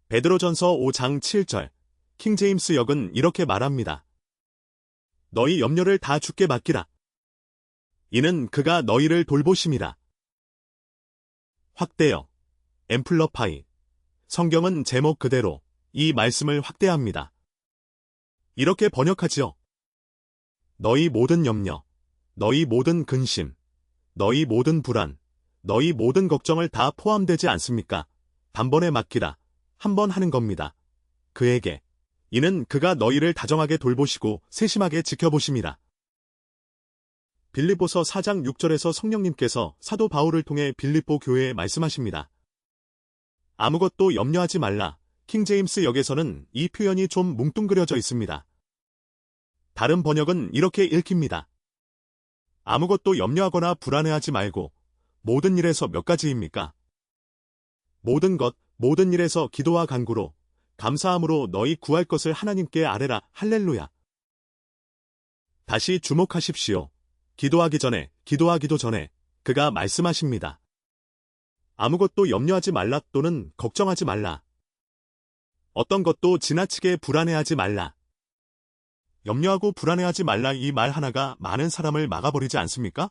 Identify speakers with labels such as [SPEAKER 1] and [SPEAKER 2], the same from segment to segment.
[SPEAKER 1] 베드로전서 5장 7절, 킹제임스 역은 이렇게 말합니다. 너희 염려를 다 주께 맡기라. 이는 그가 너희를 돌보심이라. 확대역, 앰플러파이. 성경은 제목 그대로 이 말씀을 확대합니다. 이렇게 번역하지요. 너희 모든 염려, 너희 모든 근심, 너희 모든 불안, 너희 모든 걱정을 다 포함되지 않습니까? 단번에 맡기라. 한번 하는 겁니다. 그에게. 이는 그가 너희를 다정하게 돌보시고 세심하게 지켜보심이라. 빌립보서 4장 6절에서 성령님께서 사도 바울을 통해 빌립보 교회에 말씀하십니다. 아무것도 염려하지 말라. 킹제임스 역에서는 이 표현이 좀 뭉뚱그려져 있습니다. 다른 번역은 이렇게 읽힙니다. 아무것도 염려하거나 불안해하지 말고 모든 일에서 몇 가지입니까? 모든 것, 모든 일에서 기도와 간구로 감사함으로 너희 구할 것을 하나님께 아뢰라. 할렐루야. 다시 주목하십시오. 기도하기 전에, 기도하기도 전에 그가 말씀하십니다. 아무것도 염려하지 말라 또는 걱정하지 말라. 어떤 것도 지나치게 불안해하지 말라. 염려하고 불안해하지 말라 이 말 하나가 많은 사람을 막아버리지 않습니까?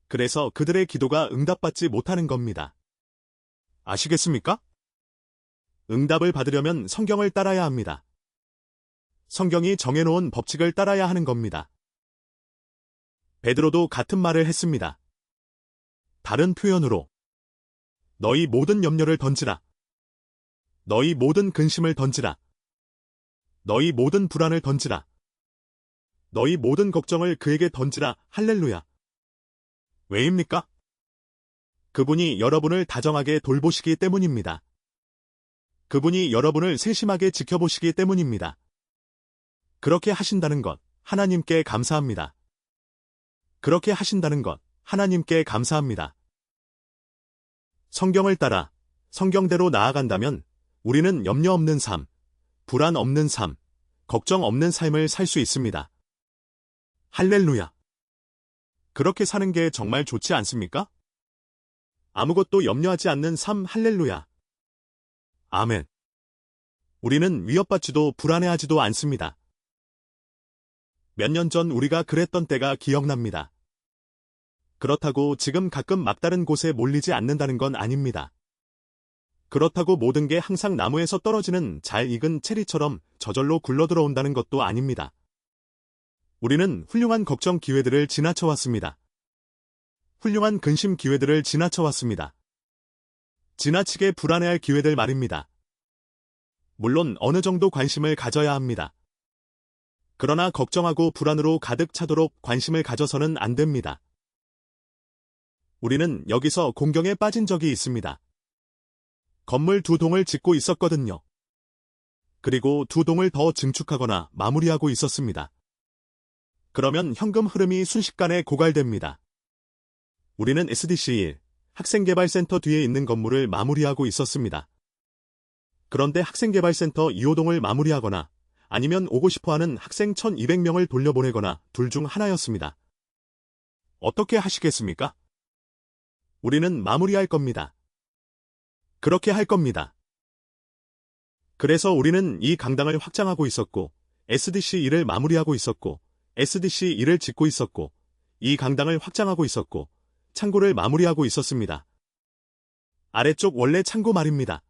[SPEAKER 1] 그래서 그들의 기도가 응답받지 못하는 겁니다. 아시겠습니까? 응답을 받으려면 성경을 따라야 합니다. 성경이 정해놓은 법칙을 따라야 하는 겁니다. 베드로도 같은 말을 했습니다. 다른 표현으로 너희 모든 염려를 던지라. 너희 모든 근심을 던지라. 너희 모든 불안을 던지라. 너희 모든 걱정을 그에게 던지라. 할렐루야. 왜입니까? 그분이 여러분을 다정하게 돌보시기 때문입니다. 그분이 여러분을 세심하게 지켜보시기 때문입니다. 그렇게 하신다는 것, 하나님께 감사합니다. 그렇게 하신다는 것, 하나님께 감사합니다. 성경을 따라 성경대로 나아간다면 우리는 염려 없는 삶, 불안 없는 삶, 걱정 없는 삶을 살 수 있습니다. 할렐루야. 그렇게 사는 게 정말 좋지 않습니까? 아무것도 염려하지 않는 삶. 할렐루야. 아멘. 우리는 위협받지도 불안해하지도 않습니다. 몇 년 전 우리가 그랬던 때가 기억납니다. 그렇다고 지금 가끔 막다른 곳에 몰리지 않는다는 건 아닙니다. 그렇다고 모든 게 항상 나무에서 떨어지는 잘 익은 체리처럼 저절로 굴러들어온다는 것도 아닙니다. 우리는 훌륭한 걱정 기회들을 지나쳐왔습니다. 훌륭한 근심 기회들을 지나쳐왔습니다. 지나치게 불안해할 기회들 말입니다. 물론 어느 정도 관심을 가져야 합니다. 그러나 걱정하고 불안으로 가득 차도록 관심을 가져서는 안 됩니다. 우리는 여기서 공경에 빠진 적이 있습니다. 건물 2동을 짓고 있었거든요. 그리고 2동을 더 증축하거나 마무리하고 있었습니다. 그러면 현금 흐름이 순식간에 고갈됩니다. 우리는 SDC1 학생개발센터 뒤에 있는 건물을 마무리하고 있었습니다. 그런데 학생개발센터 2호동을 마무리하거나 아니면 오고 싶어하는 학생 1200명을 돌려보내거나 둘 중 하나였습니다. 어떻게 하시겠습니까? 우리는 마무리할 겁니다. 그렇게 할 겁니다. 그래서 우리는 이 강당을 확장하고 있었고 SDC1을 마무리하고 있었고 SDC1을 짓고 있었고 이 강당을 확장하고 있었고 창고를 마무리하고 있었습니다. 아래쪽 원래 창고 말입니다.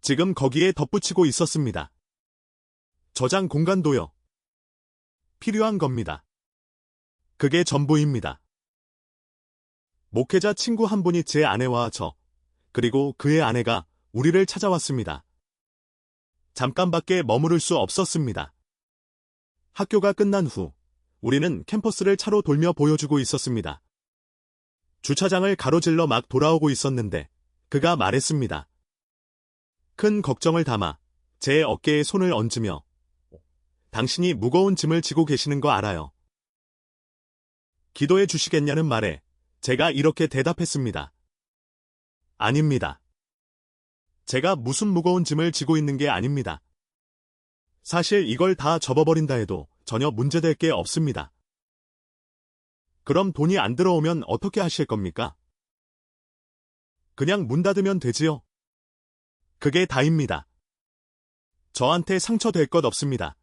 [SPEAKER 1] 지금 거기에 덧붙이고 있었습니다. 저장 공간도요. 필요한 겁니다. 그게 전부입니다. 목회자 친구 한 분이 제 아내와 저, 그리고 그의 아내가 우리를 찾아왔습니다. 잠깐밖에 머무를 수 없었습니다. 학교가 끝난 후 우리는 캠퍼스를 차로 돌며 보여주고 있었습니다. 주차장을 가로질러 막 돌아오고 있었는데 그가 말했습니다. 큰 걱정을 담아 제 어깨에 손을 얹으며 당신이 무거운 짐을 지고 계시는 거 알아요. 기도해 주시겠냐는 말에 제가 이렇게 대답했습니다. 아닙니다. 제가 무슨 무거운 짐을 지고 있는 게 아닙니다. 사실 이걸 다 접어버린다 해도 전혀 문제될 게 없습니다. 그럼 돈이 안 들어오면 어떻게 하실 겁니까? 그냥 문 닫으면 되지요. 그게 다입니다. 저한테 상처될 것 없습니다.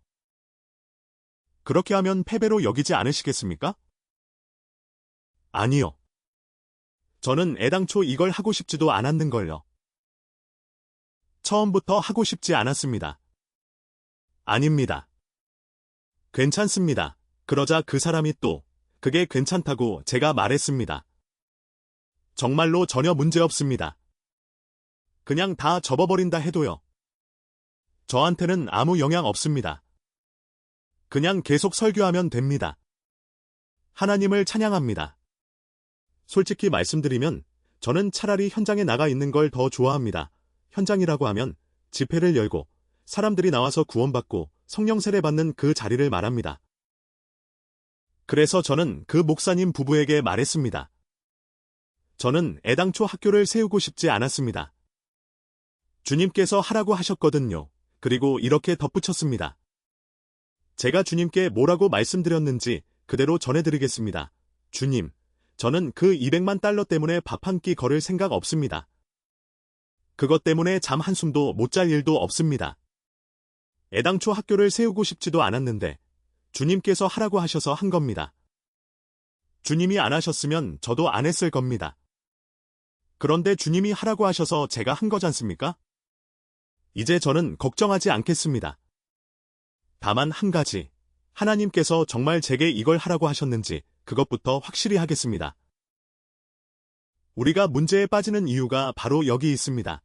[SPEAKER 1] 그렇게 하면 패배로 여기지 않으시겠습니까? 아니요. 저는 애당초 이걸 하고 싶지도 않았는걸요. 처음부터 하고 싶지 않았습니다. 아닙니다. 괜찮습니다. 그러자 그 사람이 또 그게 괜찮다고 제가 말했습니다. 정말로 전혀 문제 없습니다. 그냥 다 접어버린다 해도요. 저한테는 아무 영향 없습니다. 그냥 계속 설교하면 됩니다. 하나님을 찬양합니다. 솔직히 말씀드리면 저는 차라리 현장에 나가 있는 걸 더 좋아합니다. 현장이라고 하면 집회를 열고 사람들이 나와서 구원받고 성령 세례받는 그 자리를 말합니다. 그래서 저는 그 목사님 부부에게 말했습니다. 저는 애당초 학교를 세우고 싶지 않았습니다. 주님께서 하라고 하셨거든요. 그리고 이렇게 덧붙였습니다. 제가 주님께 뭐라고 말씀드렸는지 그대로 전해드리겠습니다. 주님, 저는 그 200만 달러 때문에 밥 한 끼 걸을 생각 없습니다. 그것 때문에 잠 한숨도 못 잘 일도 없습니다. 애당초 학교를 세우고 싶지도 않았는데 주님께서 하라고 하셔서 한 겁니다. 주님이 안 하셨으면 저도 안 했을 겁니다. 그런데 주님이 하라고 하셔서 제가 한 거지 않습니까? 이제 저는 걱정하지 않겠습니다. 다만 한 가지, 하나님께서 정말 제게 이걸 하라고 하셨는지 그것부터 확실히 하겠습니다. 우리가 문제에 빠지는 이유가 바로 여기 있습니다.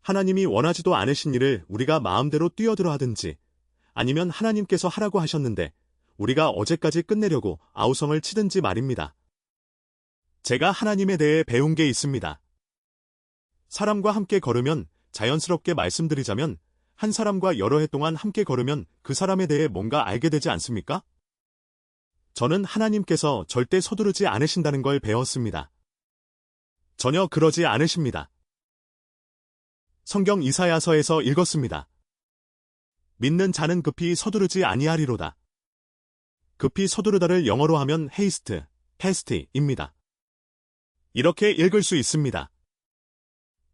[SPEAKER 1] 하나님이 원하지도 않으신 일을 우리가 마음대로 뛰어들어 하든지 아니면 하나님께서 하라고 하셨는데 우리가 어제까지 끝내려고 아우성을 치든지 말입니다. 제가 하나님에 대해 배운 게 있습니다. 사람과 함께 걸으면 자연스럽게 말씀드리자면 한 사람과 여러 해 동안 함께 걸으면 그 사람에 대해 뭔가 알게 되지 않습니까? 저는 하나님께서 절대 서두르지 않으신다는 걸 배웠습니다. 전혀 그러지 않으십니다. 성경 이사야서에서 읽었습니다. 믿는 자는 급히 서두르지 아니하리로다. 급히 서두르다를 영어로 하면 haste, haste입니다. 이렇게 읽을 수 있습니다.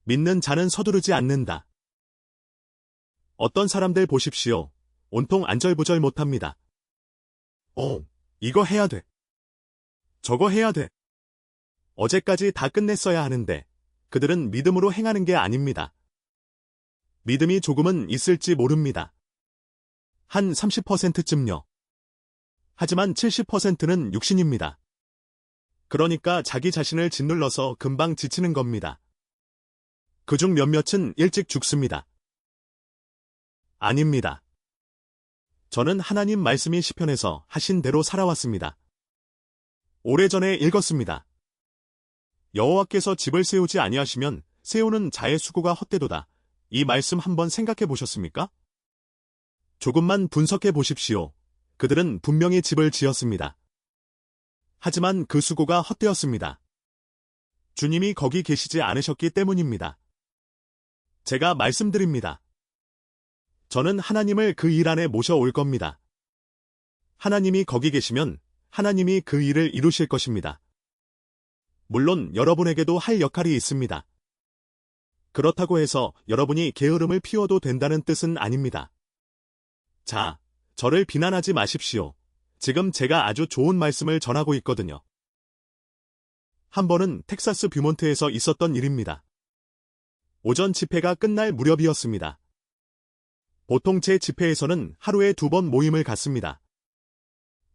[SPEAKER 1] 믿는 자는 서두르지 않는다. 어떤 사람들 보십시오. 온통 안절부절 못합니다. 이거 해야 돼. 저거 해야 돼. 어제까지 다 끝냈어야 하는데 그들은 믿음으로 행하는 게 아닙니다. 믿음이 조금은 있을지 모릅니다. 한 30%쯤요. 하지만 70%는 육신입니다. 그러니까 자기 자신을 짓눌러서 금방 지치는 겁니다. 그중 몇몇은 일찍 죽습니다. 아닙니다. 저는 하나님 말씀이 시편에서 하신 대로 살아왔습니다. 오래전에 읽었습니다. 여호와께서 집을 세우지 아니하시면 세우는 자의 수고가 헛되도다. 이 말씀 한번 생각해 보셨습니까? 조금만 분석해 보십시오. 그들은 분명히 집을 지었습니다. 하지만 그 수고가 헛되었습니다. 주님이 거기 계시지 않으셨기 때문입니다. 제가 말씀드립니다. 저는 하나님을 그 일 안에 모셔올 겁니다. 하나님이 거기 계시면 하나님이 그 일을 이루실 것입니다. 물론 여러분에게도 할 역할이 있습니다. 그렇다고 해서 여러분이 게으름을 피워도 된다는 뜻은 아닙니다. 자, 저를 비난하지 마십시오. 지금 제가 아주 좋은 말씀을 전하고 있거든요. 한 번은 텍사스 뷰몬트에서 있었던 일입니다. 오전 집회가 끝날 무렵이었습니다. 보통 제 집회에서는 하루에 2번 모임을 갖습니다.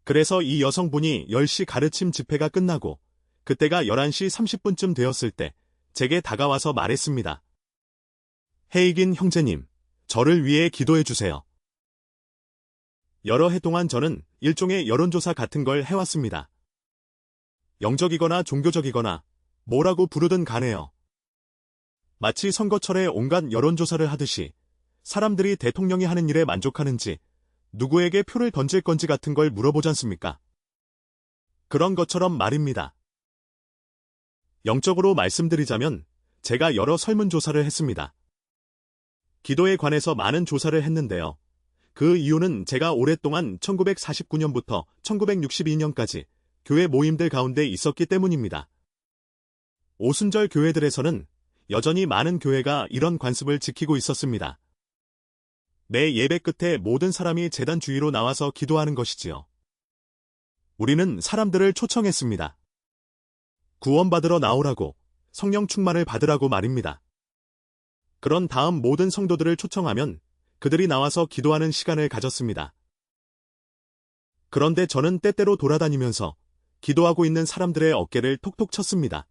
[SPEAKER 1] 그래서 이 여성분이 10시 가르침 집회가 끝나고 그때가 11시 30분쯤 되었을 때 제게 다가와서 말했습니다. 헤이긴 형제님, 저를 위해 기도해 주세요. 여러 해 동안 저는 일종의 여론조사 같은 걸 해왔습니다. 영적이거나 종교적이거나 뭐라고 부르든 간에요. 마치 선거철에 온갖 여론조사를 하듯이 사람들이 대통령이 하는 일에 만족하는지 누구에게 표를 던질 건지 같은 걸 물어보지 않습니까? 그런 것처럼 말입니다. 영적으로 말씀드리자면 제가 여러 설문조사를 했습니다. 기도에 관해서 많은 조사를 했는데요. 그 이유는 제가 오랫동안 1949년부터 1962년까지 교회 모임들 가운데 있었기 때문입니다. 오순절 교회들에서는 여전히 많은 교회가 이런 관습을 지키고 있었습니다. 매 예배 끝에 모든 사람이 제단 주위로 나와서 기도하는 것이지요. 우리는 사람들을 초청했습니다. 구원받으러 나오라고, 성령 충만을 받으라고 말입니다. 그런 다음 모든 성도들을 초청하면 그들이 나와서 기도하는 시간을 가졌습니다. 그런데 저는 때때로 돌아다니면서 기도하고 있는 사람들의 어깨를 톡톡 쳤습니다.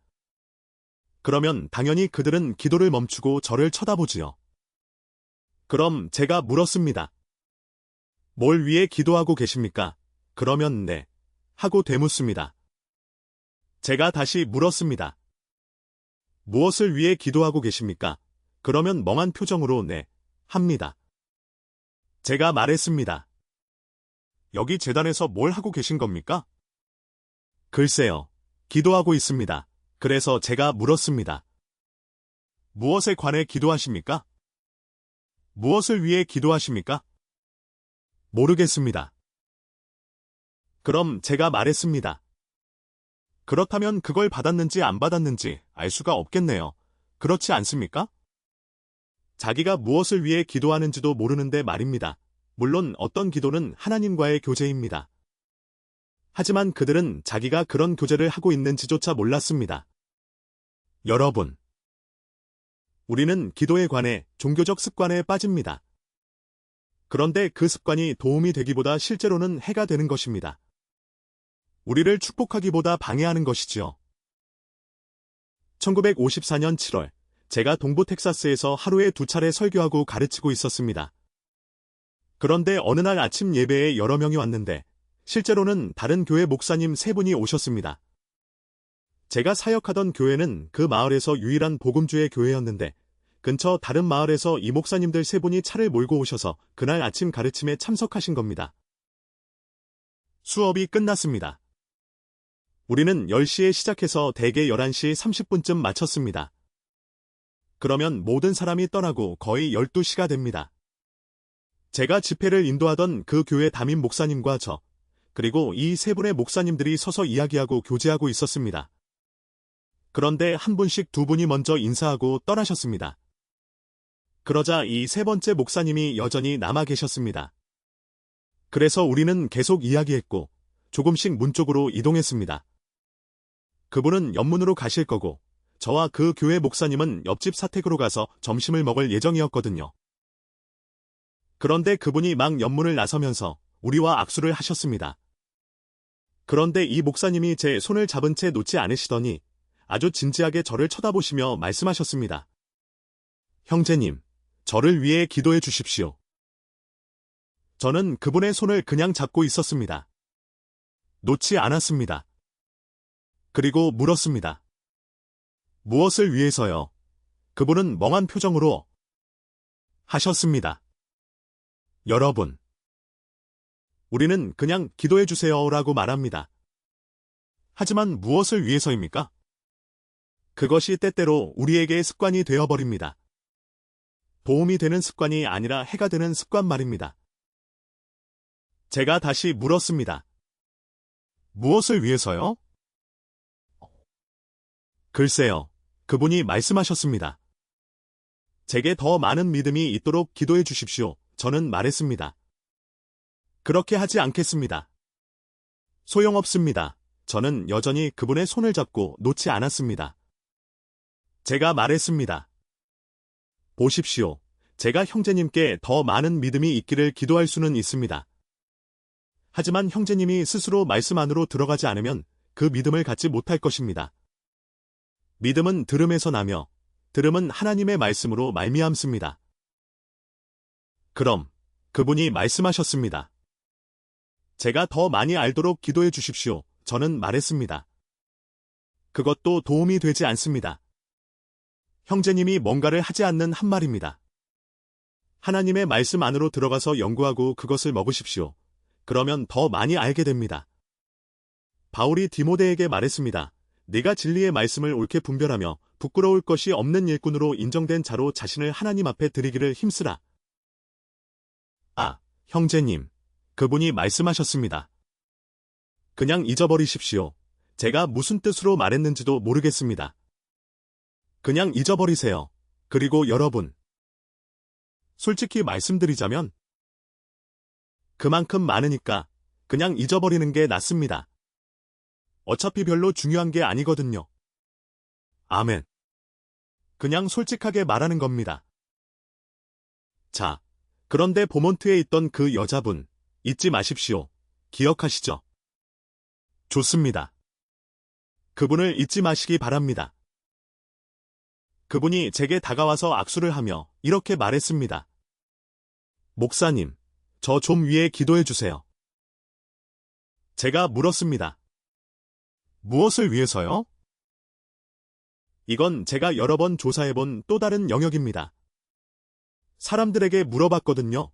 [SPEAKER 1] 그러면 당연히 그들은 기도를 멈추고 저를 쳐다보지요. 그럼 제가 물었습니다. 뭘 위해 기도하고 계십니까? 그러면 네, 하고 되묻습니다. 제가 다시 물었습니다. 무엇을 위해 기도하고 계십니까? 그러면 멍한 표정으로 네, 합니다. 제가 말했습니다. 여기 재단에서 뭘 하고 계신 겁니까? 글쎄요, 기도하고 있습니다. 그래서 제가 물었습니다. 무엇에 관해 기도하십니까? 무엇을 위해 기도하십니까? 모르겠습니다. 그럼 제가 말했습니다. 그렇다면 그걸 받았는지 안 받았는지 알 수가 없겠네요. 그렇지 않습니까? 자기가 무엇을 위해 기도하는지도 모르는데 말입니다. 물론 어떤 기도는 하나님과의 교제입니다. 하지만 그들은 자기가 그런 교제를 하고 있는지조차 몰랐습니다. 여러분, 우리는 기도에 관해 종교적 습관에 빠집니다. 그런데 그 습관이 도움이 되기보다 실제로는 해가 되는 것입니다. 우리를 축복하기보다 방해하는 것이지요. 1954년 7월, 제가 동부 텍사스에서 하루에 2차례 설교하고 가르치고 있었습니다. 그런데 어느 날 아침 예배에 여러 명이 왔는데 실제로는 다른 교회 목사님 3분이 오셨습니다. 제가 사역하던 교회는 그 마을에서 유일한 복음주의 교회였는데 근처 다른 마을에서 이 목사님들 3분이 차를 몰고 오셔서 그날 아침 가르침에 참석하신 겁니다. 수업이 끝났습니다. 우리는 10시에 시작해서 대개 11시 30분쯤 마쳤습니다. 그러면 모든 사람이 떠나고 거의 12시가 됩니다. 제가 집회를 인도하던 그 교회 담임 목사님과 저, 그리고 이 3분의 목사님들이 서서 이야기하고 교제하고 있었습니다. 그런데 한 분씩 2분이 먼저 인사하고 떠나셨습니다. 그러자 이 3번째 목사님이 여전히 남아 계셨습니다. 그래서 우리는 계속 이야기했고 조금씩 문 쪽으로 이동했습니다. 그분은 옆문으로 가실 거고 저와 그 교회 목사님은 옆집 사택으로 가서 점심을 먹을 예정이었거든요. 그런데 그분이 막 옆문을 나서면서 우리와 악수를 하셨습니다. 그런데 이 목사님이 제 손을 잡은 채 놓지 않으시더니 아주 진지하게 저를 쳐다보시며 말씀하셨습니다. 형제님, 저를 위해 기도해 주십시오. 저는 그분의 손을 그냥 잡고 있었습니다. 놓지 않았습니다. 그리고 물었습니다. 무엇을 위해서요? 그분은 멍한 표정으로 하셨습니다. 여러분, 우리는 그냥 기도해 주세요라고 말합니다. 하지만 무엇을 위해서입니까? 그것이 때때로 우리에게 습관이 되어버립니다. 도움이 되는 습관이 아니라 해가 되는 습관 말입니다. 제가 다시 물었습니다. 무엇을 위해서요? 글쎄요, 그분이 말씀하셨습니다. 제게 더 많은 믿음이 있도록 기도해 주십시오. 저는 말했습니다. 그렇게 하지 않겠습니다. 소용없습니다. 저는 여전히 그분의 손을 잡고 놓지 않았습니다. 제가 말했습니다. 보십시오. 제가 형제님께 더 많은 믿음이 있기를 기도할 수는 있습니다. 하지만 형제님이 스스로 말씀 안으로 들어가지 않으면 그 믿음을 갖지 못할 것입니다. 믿음은 들음에서 나며 들음은 하나님의 말씀으로 말미암습니다. 그럼 그분이 말씀하셨습니다. 제가 더 많이 알도록 기도해 주십시오. 저는 말했습니다. 그것도 도움이 되지 않습니다. 형제님이 뭔가를 하지 않는 한 말입니다. 하나님의 말씀 안으로 들어가서 연구하고 그것을 먹으십시오. 그러면 더 많이 알게 됩니다. 바울이 디모데에게 말했습니다. 네가 진리의 말씀을 옳게 분별하며 부끄러울 것이 없는 일꾼으로 인정된 자로 자신을 하나님 앞에 드리기를 힘쓰라. 아, 형제님, 그분이 말씀하셨습니다. 그냥 잊어버리십시오. 제가 무슨 뜻으로 말했는지도 모르겠습니다. 그냥 잊어버리세요. 그리고 여러분, 솔직히 말씀드리자면 그만큼 많으니까 그냥 잊어버리는 게 낫습니다. 어차피 별로 중요한 게 아니거든요. 아멘. 그냥 솔직하게 말하는 겁니다. 자, 그런데 보몬트에 있던 그 여자분, 잊지 마십시오. 기억하시죠? 좋습니다. 그분을 잊지 마시기 바랍니다. 그분이 제게 다가와서 악수를 하며 이렇게 말했습니다. 목사님, 저 좀 위해 기도해 주세요. 제가 물었습니다. 무엇을 위해서요? 이건 제가 여러 번 조사해본 또 다른 영역입니다. 사람들에게 물어봤거든요.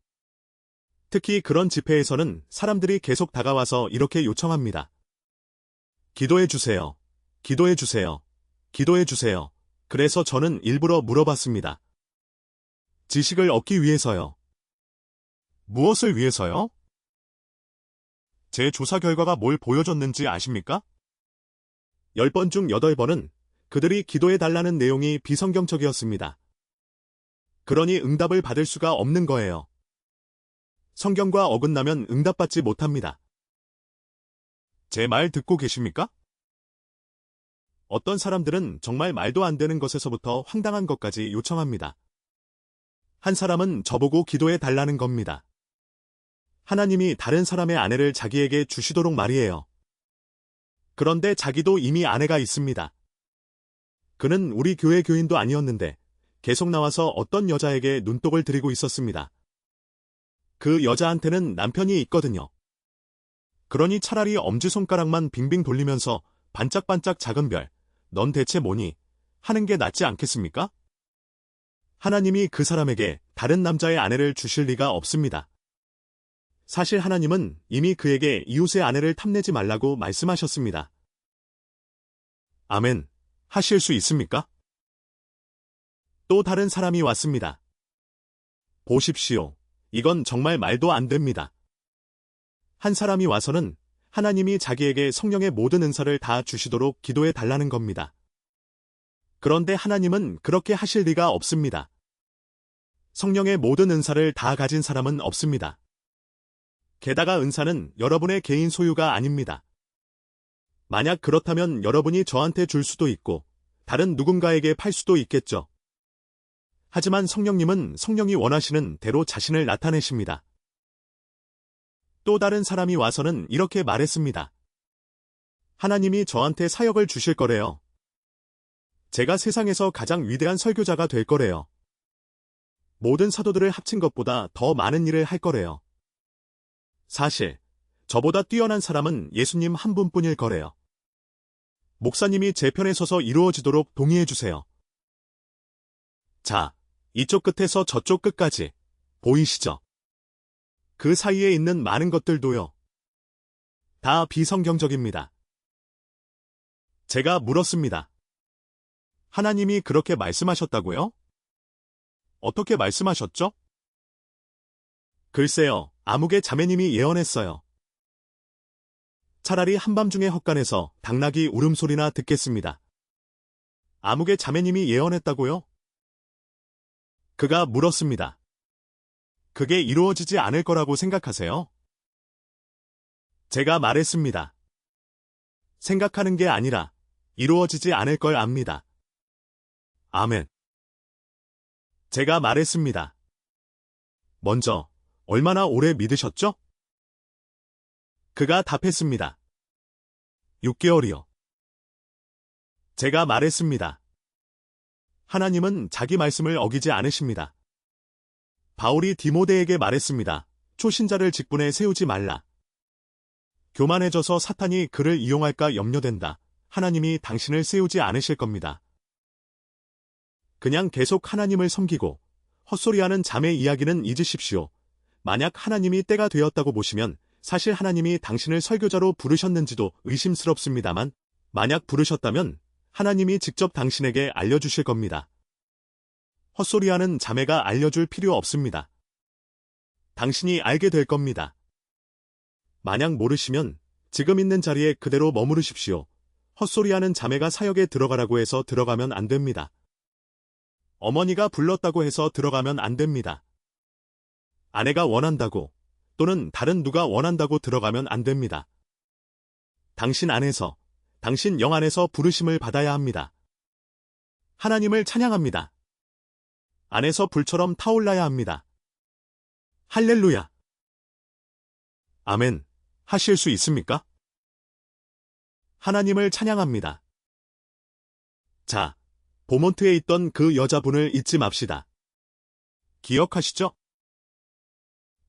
[SPEAKER 1] 특히 그런 집회에서는 사람들이 계속 다가와서 이렇게 요청합니다. 기도해 주세요. 기도해 주세요. 기도해 주세요. 그래서 저는 일부러 물어봤습니다. 지식을 얻기 위해서요. 무엇을 위해서요? 제 조사 결과가 뭘 보여줬는지 아십니까? 10번 중 8번은 그들이 기도해달라는 내용이 비성경적이었습니다. 그러니 응답을 받을 수가 없는 거예요. 성경과 어긋나면 응답받지 못합니다. 제 말 듣고 계십니까? 어떤 사람들은 정말 말도 안 되는 것에서부터 황당한 것까지 요청합니다. 한 사람은 저보고 기도해 달라는 겁니다. 하나님이 다른 사람의 아내를 자기에게 주시도록 말이에요. 그런데 자기도 이미 아내가 있습니다. 그는 우리 교회 교인도 아니었는데 계속 나와서 어떤 여자에게 눈독을 들이고 있었습니다. 그 여자한테는 남편이 있거든요. 그러니 차라리 엄지손가락만 빙빙 돌리면서 반짝반짝 작은 별, 넌 대체 뭐니? 하는 게 낫지 않겠습니까? 하나님이 그 사람에게 다른 남자의 아내를 주실 리가 없습니다. 사실 하나님은 이미 그에게 이웃의 아내를 탐내지 말라고 말씀하셨습니다. 아멘. 하실 수 있습니까? 또 다른 사람이 왔습니다. 보십시오. 이건 정말 말도 안 됩니다. 한 사람이 와서는 하나님이 자기에게 성령의 모든 은사를 다 주시도록 기도해 달라는 겁니다. 그런데 하나님은 그렇게 하실 리가 없습니다. 성령의 모든 은사를 다 가진 사람은 없습니다. 게다가 은사는 여러분의 개인 소유가 아닙니다. 만약 그렇다면 여러분이 저한테 줄 수도 있고 다른 누군가에게 팔 수도 있겠죠. 하지만 성령님은 성령이 원하시는 대로 자신을 나타내십니다. 또 다른 사람이 와서는 이렇게 말했습니다. 하나님이 저한테 사역을 주실 거래요. 제가 세상에서 가장 위대한 설교자가 될 거래요. 모든 사도들을 합친 것보다 더 많은 일을 할 거래요. 사실 저보다 뛰어난 사람은 예수님 한 분뿐일 거래요. 목사님이 제 편에 서서 이루어지도록 동의해 주세요. 자, 이쪽 끝에서 저쪽 끝까지 보이시죠? 그 사이에 있는 많은 것들도요. 다 비성경적입니다. 제가 물었습니다. 하나님이 그렇게 말씀하셨다고요? 어떻게 말씀하셨죠? 글쎄요, 아무개 자매님이 예언했어요. 차라리 한밤중에 헛간에서 당나귀 울음소리나 듣겠습니다. 아무개 자매님이 예언했다고요? 그가 물었습니다. 그게 이루어지지 않을 거라고 생각하세요? 제가 말했습니다. 생각하는 게 아니라 이루어지지 않을 걸 압니다. 아멘. 제가 말했습니다. 먼저, 얼마나 오래 믿으셨죠? 그가 답했습니다. 6개월이요. 제가 말했습니다. 하나님은 자기 말씀을 어기지 않으십니다. 바울이 디모데에게 말했습니다. 초신자를 직분에 세우지 말라. 교만해져서 사탄이 그를 이용할까 염려된다. 하나님이 당신을 세우지 않으실 겁니다. 그냥 계속 하나님을 섬기고 헛소리하는 자매 이야기는 잊으십시오. 만약 하나님이 때가 되었다고 보시면 사실 하나님이 당신을 설교자로 부르셨는지도 의심스럽습니다만 만약 부르셨다면 하나님이 직접 당신에게 알려주실 겁니다. 헛소리하는 자매가 알려줄 필요 없습니다. 당신이 알게 될 겁니다. 만약 모르시면 지금 있는 자리에 그대로 머무르십시오. 헛소리하는 자매가 사역에 들어가라고 해서 들어가면 안 됩니다. 어머니가 불렀다고 해서 들어가면 안 됩니다. 아내가 원한다고 또는 다른 누가 원한다고 들어가면 안 됩니다. 당신 안에서, 당신 영 안에서 부르심을 받아야 합니다. 하나님을 찬양합니다. 안에서 불처럼 타올라야 합니다. 할렐루야. 아멘. 하실 수 있습니까? 하나님을 찬양합니다. 자, 보몬트에 있던 그 여자분을 잊지 맙시다. 기억하시죠?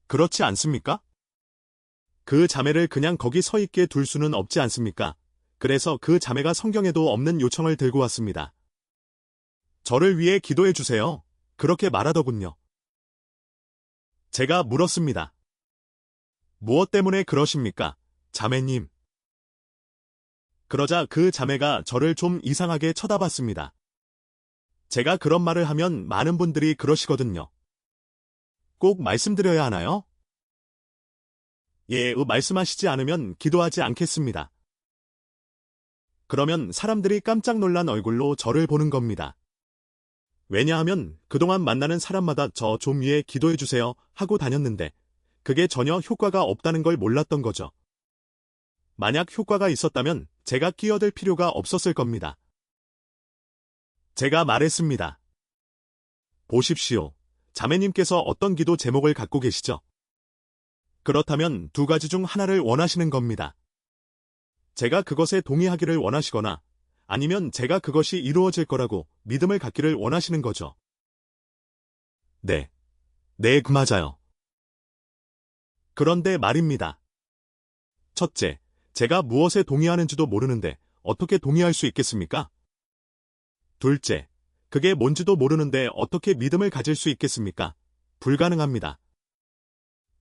[SPEAKER 1] 그렇지 않습니까? 그 자매를 그냥 거기 서 있게 둘 수는 없지 않습니까? 그래서 그 자매가 성경에도 없는 요청을 들고 왔습니다. 저를 위해 기도해 주세요. 그렇게 말하더군요. 제가 물었습니다. 무엇 때문에 그러십니까, 자매님? 그러자 그 자매가 저를 좀 이상하게 쳐다봤습니다. 제가 그런 말을 하면 많은 분들이 그러시거든요. 꼭 말씀드려야 하나요? 예, 말씀하시지 않으면 기도하지 않겠습니다. 그러면 사람들이 깜짝 놀란 얼굴로 저를 보는 겁니다. 왜냐하면 그동안 만나는 사람마다 저 좀 위해 기도해 주세요 하고 다녔는데 그게 전혀 효과가 없다는 걸 몰랐던 거죠. 만약 효과가 있었다면 제가 끼어들 필요가 없었을 겁니다. 제가 말했습니다. 보십시오. 자매님께서 어떤 기도 제목을 갖고 계시죠? 그렇다면 두 가지 중 하나를 원하시는 겁니다. 제가 그것에 동의하기를 원하시거나 아니면 제가 그것이 이루어질 거라고 믿음을 갖기를 원하시는 거죠. 네. 네, 맞아요. 그런데 말입니다. 첫째, 제가 무엇에 동의하는지도 모르는데 어떻게 동의할 수 있겠습니까? 둘째, 그게 뭔지도 모르는데 어떻게 믿음을 가질 수 있겠습니까? 불가능합니다.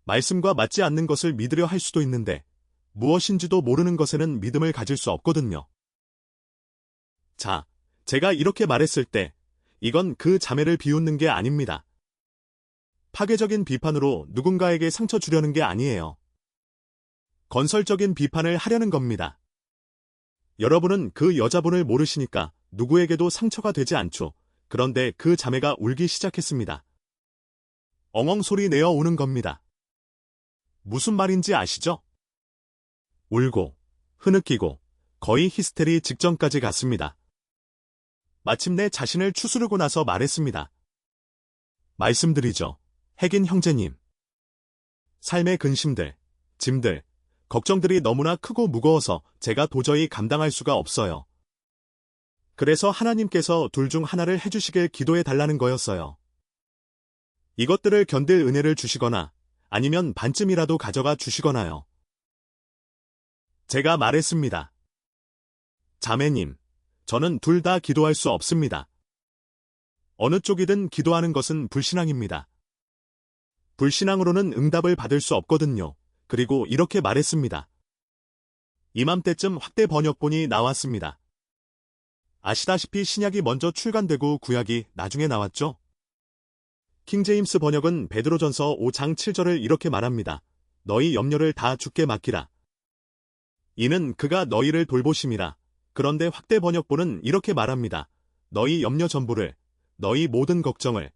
[SPEAKER 1] 말씀과 맞지 않는 것을 믿으려 할 수도 있는데 무엇인지도 모르는 것에는 믿음을 가질 수 없거든요. 자, 제가 이렇게 말했을 때 이건 그 자매를 비웃는 게 아닙니다. 파괴적인 비판으로 누군가에게 상처 주려는 게 아니에요. 건설적인 비판을 하려는 겁니다. 여러분은 그 여자분을 모르시니까 누구에게도 상처가 되지 않죠. 그런데 그 자매가 울기 시작했습니다. 엉엉 소리 내어 우는 겁니다. 무슨 말인지 아시죠? 울고, 흐느끼고, 거의 히스테리 직전까지 갔습니다. 마침내 자신을 추스르고 나서 말했습니다. 말씀드리죠. 핵인 형제님. 삶의 근심들, 짐들, 걱정들이 너무나 크고 무거워서 제가 도저히 감당할 수가 없어요. 그래서 하나님께서 둘 중 하나를 해주시길 기도해 달라는 거였어요. 이것들을 견딜 은혜를 주시거나 아니면 반쯤이라도 가져가 주시거나요. 제가 말했습니다. 자매님, 저는 둘 다 기도할 수 없습니다. 어느 쪽이든 기도하는 것은 불신앙입니다. 불신앙으로는 응답을 받을 수 없거든요. 그리고 이렇게 말했습니다. 이맘때쯤 확대 번역본이 나왔습니다. 아시다시피 신약이 먼저 출간되고 구약이 나중에 나왔죠? 킹제임스 번역은 베드로전서 5장 7절을 이렇게 말합니다. 너희 염려를 다 주께 맡기라. 이는 그가 너희를 돌보심이라. 그런데 확대 번역본은 이렇게 말합니다. 너희 염려 전부를, 너희 모든 걱정을,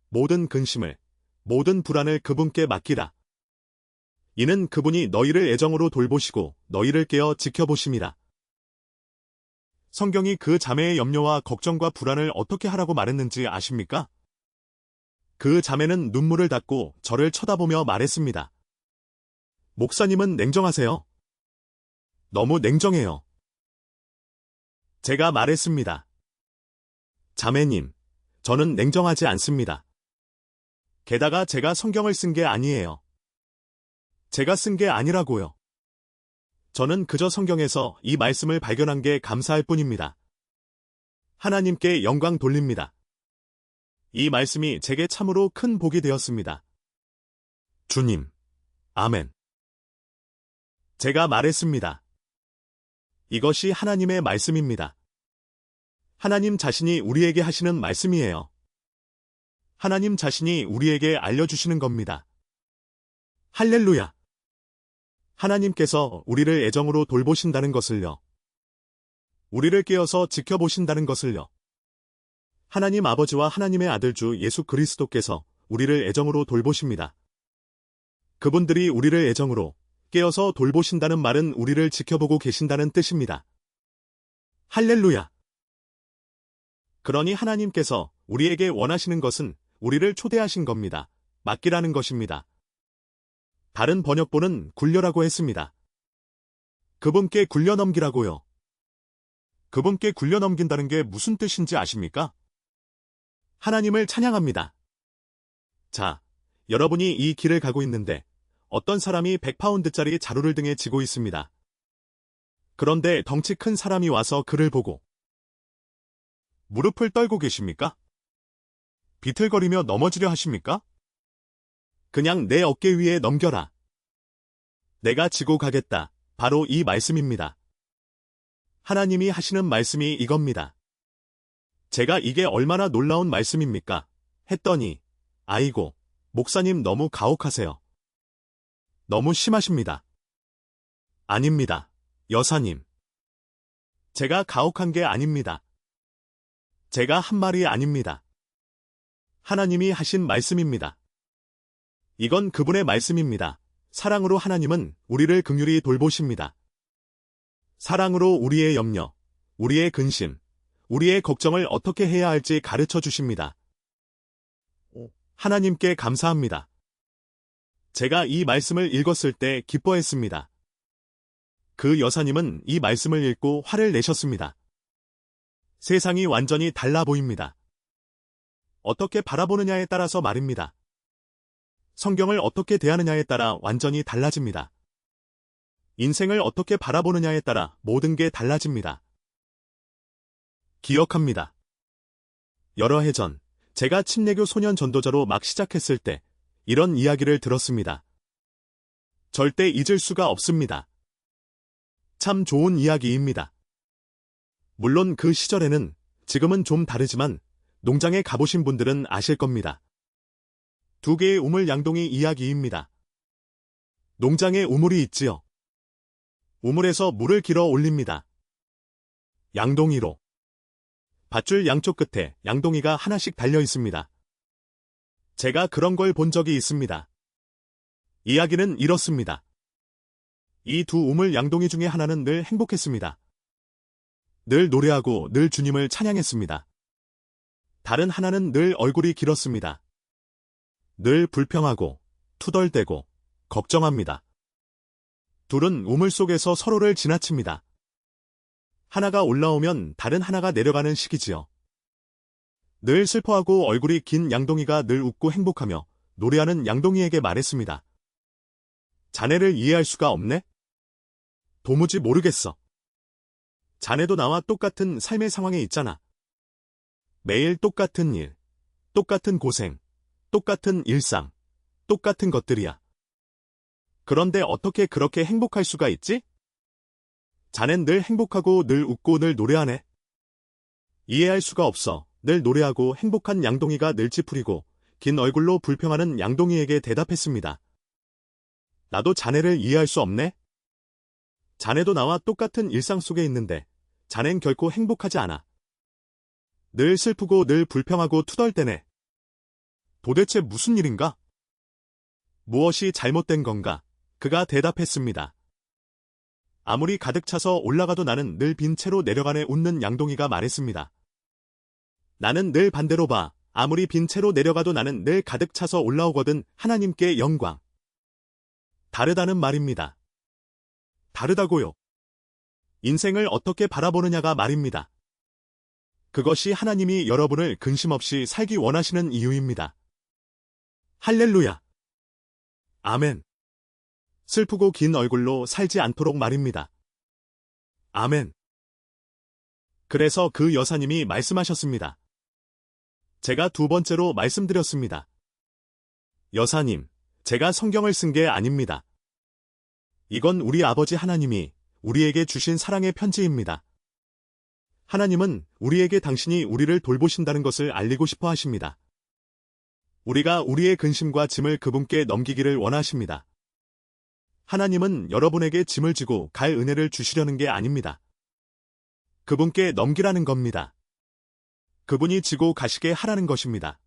[SPEAKER 1] 모든 근심을, 모든 불안을 그분께 맡기라. 이는 그분이 너희를 애정으로 돌보시고 너희를 깨어 지켜보심이라. 성경이 그 자매의 염려와 걱정과 불안을 어떻게 하라고 말했는지 아십니까? 그 자매는 눈물을 닦고 저를 쳐다보며 말했습니다. 목사님은 냉정하세요. 너무 냉정해요. 제가 말했습니다. 자매님, 저는 냉정하지 않습니다. 게다가 제가 성경을 쓴 게 아니에요. 제가 쓴 게 아니라고요. 저는 그저 성경에서 이 말씀을 발견한 게 감사할 뿐입니다. 하나님께 영광 돌립니다. 이 말씀이 제게 참으로 큰 복이 되었습니다. 주님, 아멘. 제가 말했습니다. 이것이 하나님의 말씀입니다. 하나님 자신이 우리에게 하시는 말씀이에요. 하나님 자신이 우리에게 알려주시는 겁니다. 할렐루야! 하나님께서 우리를 애정으로 돌보신다는 것을요. 우리를 깨어서 지켜보신다는 것을요. 하나님 아버지와 하나님의 아들 주 예수 그리스도께서 우리를 애정으로 돌보십니다. 그분들이 우리를 애정으로 깨어서 돌보신다는 말은 우리를 지켜보고 계신다는 뜻입니다. 할렐루야! 그러니 하나님께서 우리에게 원하시는 것은 우리를 초대하신 겁니다. 맡기라는 것입니다. 다른 번역본은 굴려라고 했습니다. 그분께 굴려 넘기라고요. 그분께 굴려 넘긴다는 게 무슨 뜻인지 아십니까? 하나님을 찬양합니다. 자, 여러분이 이 길을 가고 있는데 어떤 사람이 100파운드짜리 자루를 등에 지고 있습니다. 그런데 덩치 큰 사람이 와서 그를 보고 무릎을 떨고 계십니까? 비틀거리며 넘어지려 하십니까? 그냥 내 어깨 위에 넘겨라. 내가 지고 가겠다. 바로 이 말씀입니다. 하나님이 하시는 말씀이 이겁니다. 제가 이게 얼마나 놀라운 말씀입니까? 했더니 아이고, 목사님 너무 가혹하세요. 너무 심하십니다. 아닙니다. 여사님. 제가 가혹한 게 아닙니다. 제가 한 말이 아닙니다. 하나님이 하신 말씀입니다. 이건 그분의 말씀입니다. 사랑으로 하나님은 우리를 긍휼히 돌보십니다. 사랑으로 우리의 염려, 우리의 근심, 우리의 걱정을 어떻게 해야 할지 가르쳐 주십니다. 하나님께 감사합니다. 제가 이 말씀을 읽었을 때 기뻐했습니다. 그 여사님은 이 말씀을 읽고 화를 내셨습니다. 세상이 완전히 달라 보입니다. 어떻게 바라보느냐에 따라서 말입니다. 성경을 어떻게 대하느냐에 따라 완전히 달라집니다. 인생을 어떻게 바라보느냐에 따라 모든 게 달라집니다. 기억합니다. 여러 해 전, 제가 침례교 소년 전도자로 막 시작했을 때 이런 이야기를 들었습니다. 절대 잊을 수가 없습니다. 참 좋은 이야기입니다. 물론 그 시절에는 지금은 좀 다르지만 농장에 가보신 분들은 아실 겁니다. 두 개의 우물 양동이 이야기입니다. 농장에 우물이 있지요. 우물에서 물을 길어 올립니다. 양동이로. 밧줄 양쪽 끝에 양동이가 하나씩 달려 있습니다. 제가 그런 걸 본 적이 있습니다. 이야기는 이렇습니다. 이 두 우물 양동이 중에 하나는 늘 행복했습니다. 늘 노래하고 늘 주님을 찬양했습니다. 다른 하나는 늘 얼굴이 길었습니다. 늘 불평하고 투덜대고 걱정합니다. 둘은 우물 속에서 서로를 지나칩니다. 하나가 올라오면 다른 하나가 내려가는 시기지요. 늘 슬퍼하고 얼굴이 긴 양동이가 늘 웃고 행복하며 노래하는 양동이에게 말했습니다. 자네를 이해할 수가 없네? 도무지 모르겠어. 자네도 나와 똑같은 삶의 상황에 있잖아. 매일 똑같은 일, 똑같은 고생, 똑같은 일상, 똑같은 것들이야. 그런데 어떻게 그렇게 행복할 수가 있지? 자넨 늘 행복하고 늘 웃고 늘 노래하네. 이해할 수가 없어. 늘 노래하고 행복한 양동이가 늘 찌푸리고 긴 얼굴로 불평하는 양동이에게 대답했습니다. 나도 자네를 이해할 수 없네? 자네도 나와 똑같은 일상 속에 있는데 자넨 결코 행복하지 않아. 늘 슬프고 늘 불평하고 투덜대네. 도대체 무슨 일인가? 무엇이 잘못된 건가? 그가 대답했습니다. 아무리 가득 차서 올라가도 나는 늘 빈 채로 내려가네. 웃는 양동이가 말했습니다. 나는 늘 반대로 봐. 아무리 빈 채로 내려가도 나는 늘 가득 차서 올라오거든. 하나님께 영광. 다르다는 말입니다. 다르다고요. 인생을 어떻게 바라보느냐가 말입니다. 그것이 하나님이 여러분을 근심 없이 살기 원하시는 이유입니다. 할렐루야. 아멘. 슬프고 긴 얼굴로 살지 않도록 말입니다. 아멘. 그래서 그 여사님이 말씀하셨습니다. 제가 두 번째로 말씀드렸습니다. 여사님, 제가 성경을 쓴 게 아닙니다. 이건 우리 아버지 하나님이 우리에게 주신 사랑의 편지입니다. 하나님은 우리에게 당신이 우리를 돌보신다는 것을 알리고 싶어 하십니다. 우리가 우리의 근심과 짐을 그분께 넘기기를 원하십니다. 하나님은 여러분에게 짐을 지고 갈 은혜를 주시려는 게 아닙니다. 그분께 넘기라는 겁니다. 그분이 지고 가시게 하라는 것입니다.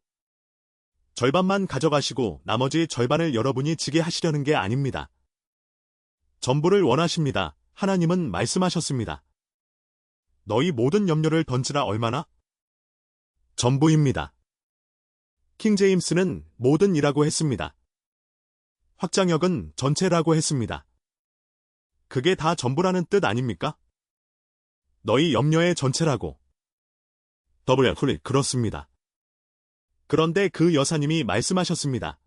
[SPEAKER 1] 절반만 가져가시고 나머지 절반을 여러분이 지게 하시려는 게 아닙니다. 전부를 원하십니다. 하나님은 말씀하셨습니다. 너희 모든 염려를 던지라 얼마나? 전부입니다. 킹제임스는 모든이라고 했습니다. 확장역은 전체라고 했습니다. 그게 다 전부라는 뜻 아닙니까? 너희 염려의 전체라고. 그렇습니다. 그런데 그 여사님이 말씀하셨습니다.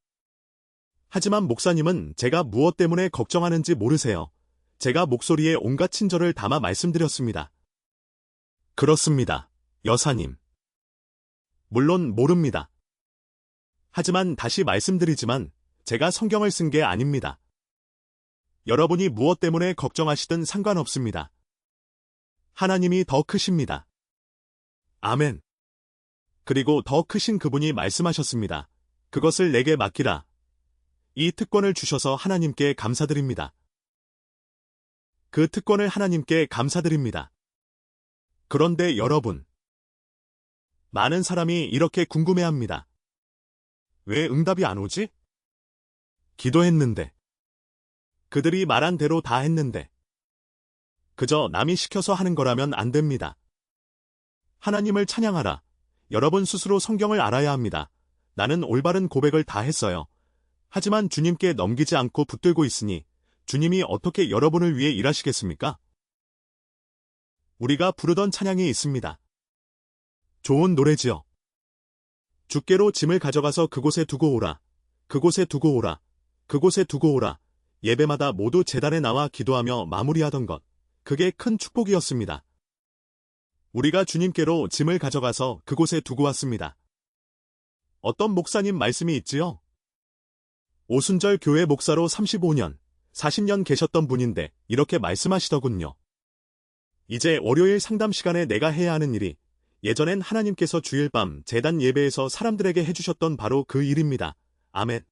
[SPEAKER 1] 하지만 목사님은 제가 무엇 때문에 걱정하는지 모르세요. 제가 목소리에 온갖 친절을 담아 말씀드렸습니다. 그렇습니다, 여사님. 물론 모릅니다. 하지만 다시 말씀드리지만 제가 성경을 쓴 게 아닙니다. 여러분이 무엇 때문에 걱정하시든 상관없습니다. 하나님이 더 크십니다. 아멘. 그리고 더 크신 그분이 말씀하셨습니다. 그것을 내게 맡기라. 이 특권을 주셔서 하나님께 감사드립니다. 그 특권을 하나님께 감사드립니다. 그런데 여러분, 많은 사람이 이렇게 궁금해합니다. 왜 응답이 안 오지? 기도했는데. 그들이 말한 대로 다 했는데. 그저 남이 시켜서 하는 거라면 안 됩니다. 하나님을 찬양하라. 여러분 스스로 성경을 알아야 합니다. 나는 올바른 고백을 다 했어요. 하지만 주님께 넘기지 않고 붙들고 있으니 주님이 어떻게 여러분을 위해 일하시겠습니까? 우리가 부르던 찬양이 있습니다. 좋은 노래지요. 주께로 짐을 가져가서 그곳에 두고 오라. 그곳에 두고 오라. 그곳에 두고 오라. 예배마다 모두 제단에 나와 기도하며 마무리하던 것. 그게 큰 축복이었습니다. 우리가 주님께로 짐을 가져가서 그곳에 두고 왔습니다. 어떤 목사님 말씀이 있지요? 오순절 교회 목사로 35년, 40년 계셨던 분인데 이렇게 말씀하시더군요. 이제 월요일 상담 시간에 내가 해야 하는 일이 예전엔 하나님께서 주일 밤 제단 예배에서 사람들에게 해주셨던 바로 그 일입니다. 아멘.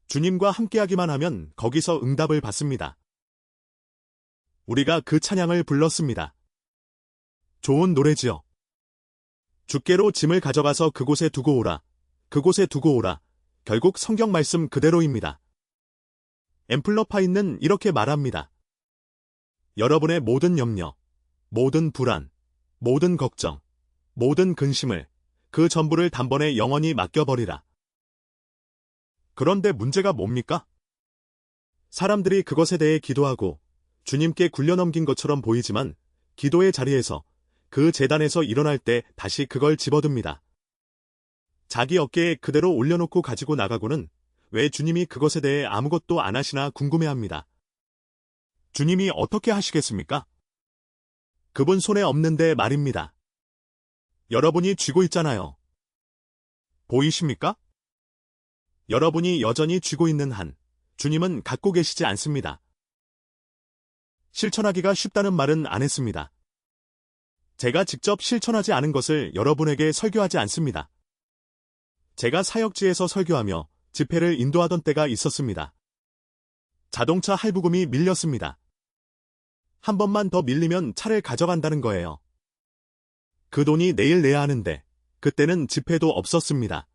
[SPEAKER 1] 주님과 함께하기만 하면 거기서 응답을 받습니다. 우리가 그 찬양을 불렀습니다. 좋은 노래지요. 주께로 짐을 가져가서 그곳에 두고 오라. 그곳에 두고 오라. 결국 성경 말씀 그대로입니다. 앰플러파이는 이렇게 말합니다. 여러분의 모든 염려, 모든 불안, 모든 걱정, 모든 근심을 그 전부를 단번에 영원히 맡겨버리라. 그런데 문제가 뭡니까? 사람들이 그것에 대해 기도하고 주님께 굴려넘긴 것처럼 보이지만 기도의 자리에서 그 제단에서 일어날 때 다시 그걸 집어듭니다. 자기 어깨에 그대로 올려놓고 가지고 나가고는 왜 주님이 그것에 대해 아무것도 안 하시나 궁금해합니다. 주님이 어떻게 하시겠습니까? 그분 손에 없는데 말입니다. 여러분이 쥐고 있잖아요. 보이십니까? 여러분이 여전히 쥐고 있는 한 주님은 갖고 계시지 않습니다. 실천하기가 쉽다는 말은 안 했습니다. 제가 직접 실천하지 않은 것을 여러분에게 설교하지 않습니다. 제가 사역지에서 설교하며 집회를 인도하던 때가 있었습니다. 자동차 할부금이 밀렸습니다. 한 번만 더 밀리면 차를 가져간다는 거예요. 그 돈이 내일 내야 하는데 그때는 집회도 없었습니다.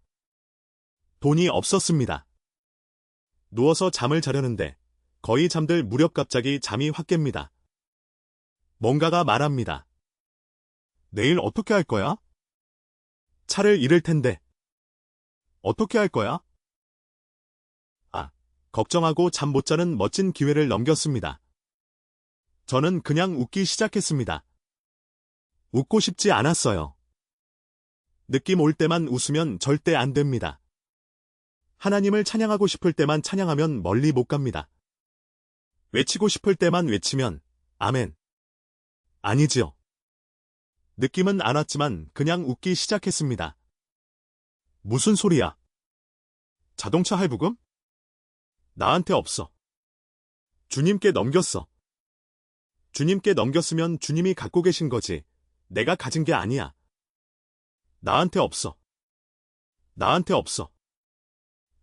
[SPEAKER 1] 돈이 없었습니다. 누워서 잠을 자려는데 거의 잠들 무렵 갑자기 잠이 확 깹니다. 뭔가가 말합니다. 내일 어떻게 할 거야? 차를 잃을 텐데. 어떻게 할 거야? 걱정하고 잠 못 자는 멋진 기회를 넘겼습니다. 저는 그냥 웃기 시작했습니다. 웃고 싶지 않았어요. 느낌 올 때만 웃으면 절대 안 됩니다. 하나님을 찬양하고 싶을 때만 찬양하면 멀리 못 갑니다. 외치고 싶을 때만 외치면 아멘. 아니지요. 느낌은 안 왔지만 그냥 웃기 시작했습니다. 무슨 소리야? 자동차 할부금? 나한테 없어. 주님께 넘겼어. 주님께 넘겼으면 주님이 갖고 계신 거지. 내가 가진 게 아니야. 나한테 없어. 나한테 없어.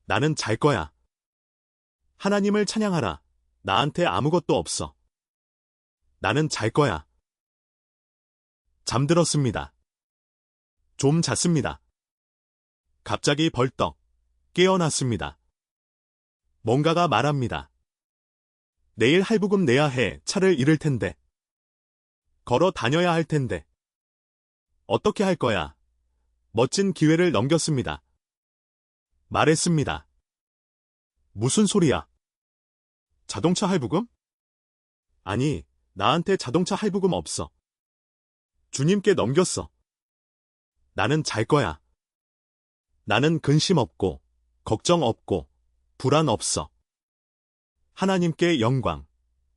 [SPEAKER 1] 나는 잘 거야. 하나님을 찬양하라. 나한테 아무것도 없어. 나는 잘 거야. 잠들었습니다. 좀 잤습니다. 갑자기 벌떡 깨어났습니다. 뭔가가 말합니다. 내일 할부금 내야 해. 차를 잃을 텐데. 걸어 다녀야 할 텐데. 어떻게 할 거야? 멋진 기회를 넘겼습니다. 말했습니다. 무슨 소리야? 자동차 할부금? 아니, 나한테 자동차 할부금 없어. 주님께 넘겼어. 나는 잘 거야. 나는 근심 없고, 걱정 없고, 불안 없어. 하나님께 영광.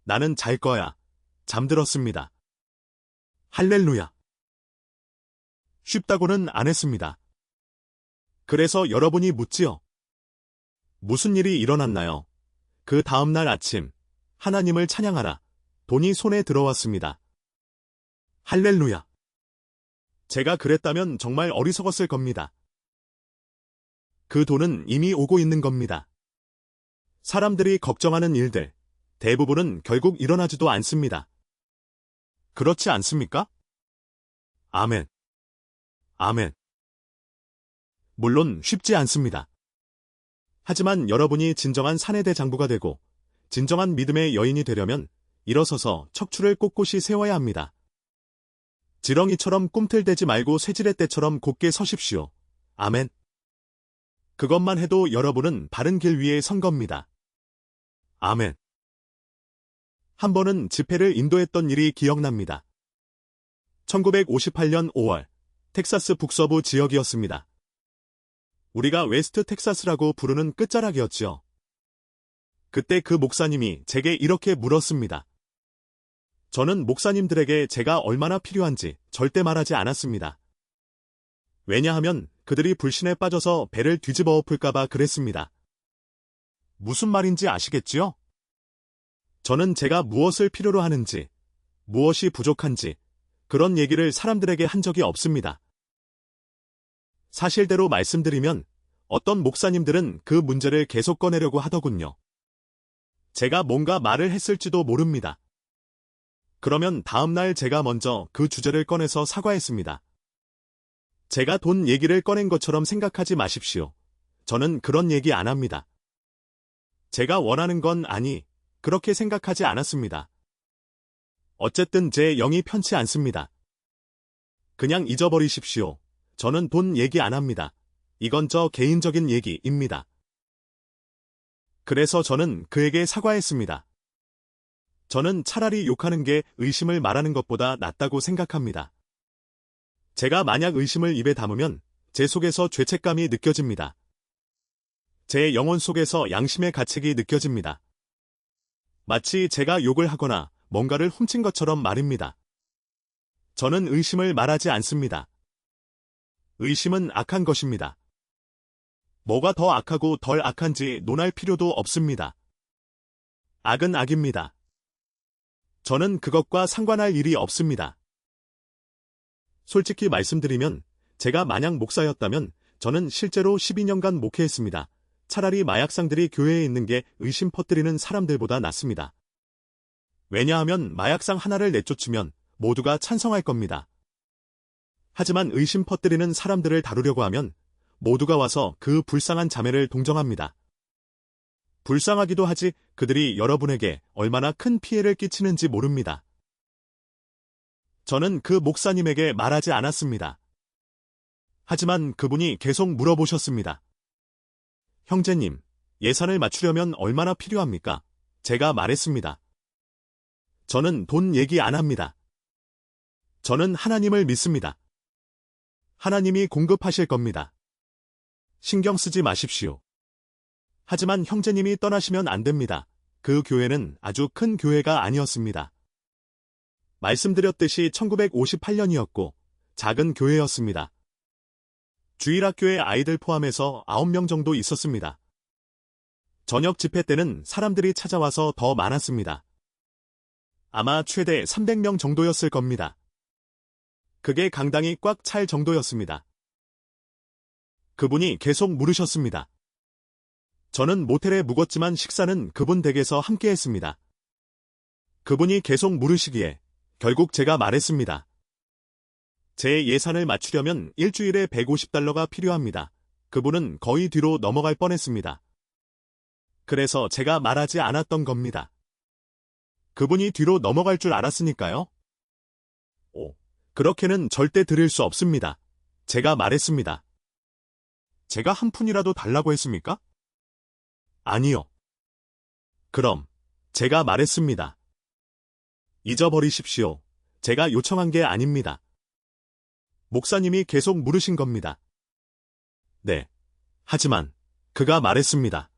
[SPEAKER 1] 나는 잘 거야. 잠들었습니다. 할렐루야. 쉽다고는 안 했습니다. 그래서 여러분이 묻지요. 무슨 일이 일어났나요? 그 다음날 아침, 하나님을 찬양하라. 돈이 손에 들어왔습니다. 할렐루야. 제가 그랬다면 정말 어리석었을 겁니다. 그 돈은 이미 오고 있는 겁니다. 사람들이 걱정하는 일들, 대부분은 결국 일어나지도 않습니다. 그렇지 않습니까? 아멘. 아멘. 물론 쉽지 않습니다. 하지만 여러분이 진정한 사내대 장부가 되고 진정한 믿음의 여인이 되려면 일어서서 척추를 꼿꼿이 세워야 합니다. 지렁이처럼 꿈틀대지 말고 쇠지렛 대처럼 곧게 서십시오. 아멘. 그것만 해도 여러분은 바른 길 위에 선 겁니다. 아멘. 한 번은 집회를 인도했던 일이 기억납니다. 1958년 5월, 텍사스 북서부 지역이었습니다. 우리가 웨스트 텍사스라고 부르는 끝자락이었지요. 그때 그 목사님이 제게 이렇게 물었습니다. 저는 목사님들에게 제가 얼마나 필요한지 절대 말하지 않았습니다. 왜냐하면 그들이 불신에 빠져서 배를 뒤집어 엎을까봐 그랬습니다. 무슨 말인지 아시겠지요? 저는 제가 무엇을 필요로 하는지, 무엇이 부족한지, 그런 얘기를 사람들에게 한 적이 없습니다. 사실대로 말씀드리면 어떤 목사님들은 그 문제를 계속 꺼내려고 하더군요. 제가 뭔가 말을 했을지도 모릅니다. 그러면 다음날 제가 먼저 그 주제를 꺼내서 사과했습니다. 제가 돈 얘기를 꺼낸 것처럼 생각하지 마십시오. 저는 그런 얘기 안 합니다. 제가 원하는 건 아니, 그렇게 생각하지 않았습니다. 어쨌든 제 영이 편치 않습니다. 그냥 잊어버리십시오. 저는 돈 얘기 안 합니다. 이건 저 개인적인 얘기입니다. 그래서 저는 그에게 사과했습니다. 저는 차라리 욕하는 게 의심을 말하는 것보다 낫다고 생각합니다. 제가 만약 의심을 입에 담으면 제 속에서 죄책감이 느껴집니다. 제 영혼 속에서 양심의 가책이 느껴집니다. 마치 제가 욕을 하거나 뭔가를 훔친 것처럼 말입니다. 저는 의심을 말하지 않습니다. 의심은 악한 것입니다. 뭐가 더 악하고 덜 악한지 논할 필요도 없습니다. 악은 악입니다. 저는 그것과 상관할 일이 없습니다. 솔직히 말씀드리면 제가 만약 목사였다면 저는 실제로 12년간 목회했습니다. 차라리 마약상들이 교회에 있는 게 의심 퍼뜨리는 사람들보다 낫습니다. 왜냐하면 마약상 하나를 내쫓으면 모두가 찬성할 겁니다. 하지만 의심 퍼뜨리는 사람들을 다루려고 하면 모두가 와서 그 불쌍한 자매를 동정합니다. 불쌍하기도 하지 그들이 여러분에게 얼마나 큰 피해를 끼치는지 모릅니다. 저는 그 목사님에게 말하지 않았습니다. 하지만 그분이 계속 물어보셨습니다. 형제님, 예산을 맞추려면 얼마나 필요합니까? 제가 말했습니다. 저는 돈 얘기 안 합니다. 저는 하나님을 믿습니다. 하나님이 공급하실 겁니다. 신경 쓰지 마십시오. 하지만 형제님이 떠나시면 안 됩니다. 그 교회는 아주 큰 교회가 아니었습니다. 말씀드렸듯이 1958년이었고 작은 교회였습니다. 주일학교에 아이들 포함해서 9명 정도 있었습니다. 저녁 집회 때는 사람들이 찾아와서 더 많았습니다. 아마 최대 300명 정도였을 겁니다. 그게 강당이 꽉 찰 정도였습니다. 그분이 계속 물으셨습니다. 저는 모텔에 묵었지만 식사는 그분 댁에서 함께 했습니다. 그분이 계속 물으시기에 결국 제가 말했습니다. 제 예산을 맞추려면 일주일에 150달러가 필요합니다. 그분은 거의 뒤로 넘어갈 뻔했습니다. 그래서 제가 말하지 않았던 겁니다. 그분이 뒤로 넘어갈 줄 알았으니까요. 오, 그렇게는 절대 드릴 수 없습니다. 제가 말했습니다. 제가 한 푼이라도 달라고 했습니까? 아니요. 그럼 제가 말했습니다. 잊어버리십시오. 제가 요청한 게 아닙니다. 목사님이 계속 물으신 겁니다. 네. 하지만 그가 말했습니다.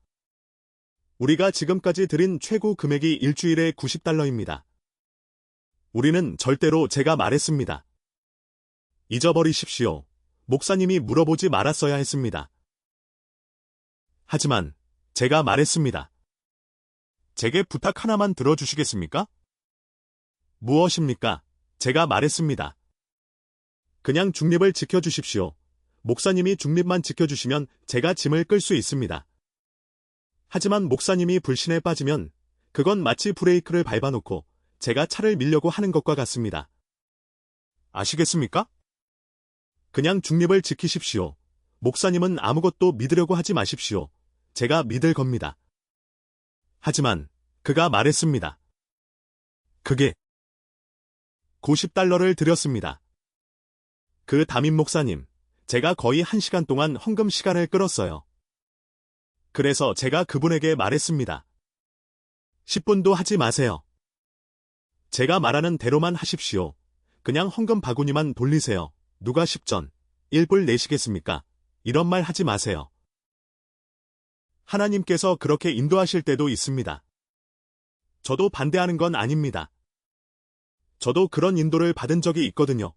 [SPEAKER 1] 우리가 지금까지 드린 최고 금액이 일주일에 90달러입니다. 우리는 절대로 제가 말했습니다. 잊어버리십시오. 목사님이 물어보지 말았어야 했습니다. 하지만 제가 말했습니다. 제게 부탁 하나만 들어주시겠습니까? 무엇입니까? 제가 말했습니다. 그냥 중립을 지켜주십시오. 목사님이 중립만 지켜주시면 제가 짐을 끌 수 있습니다. 하지만 목사님이 불신에 빠지면 그건 마치 브레이크를 밟아놓고 제가 차를 밀려고 하는 것과 같습니다. 아시겠습니까? 그냥 중립을 지키십시오. 목사님은 아무것도 믿으려고 하지 마십시오. 제가 믿을 겁니다. 하지만 그가 말했습니다. 그게 90달러를 드렸습니다. 그 담임 목사님, 제가 거의 1시간 동안 헌금 시간을 끌었어요. 그래서 제가 그분에게 말했습니다. 10분도 하지 마세요. 제가 말하는 대로만 하십시오. 그냥 헌금 바구니만 돌리세요. 누가 10전, 1불 내시겠습니까? 이런 말 하지 마세요. 하나님께서 그렇게 인도하실 때도 있습니다. 저도 반대하는 건 아닙니다. 저도 그런 인도를 받은 적이 있거든요.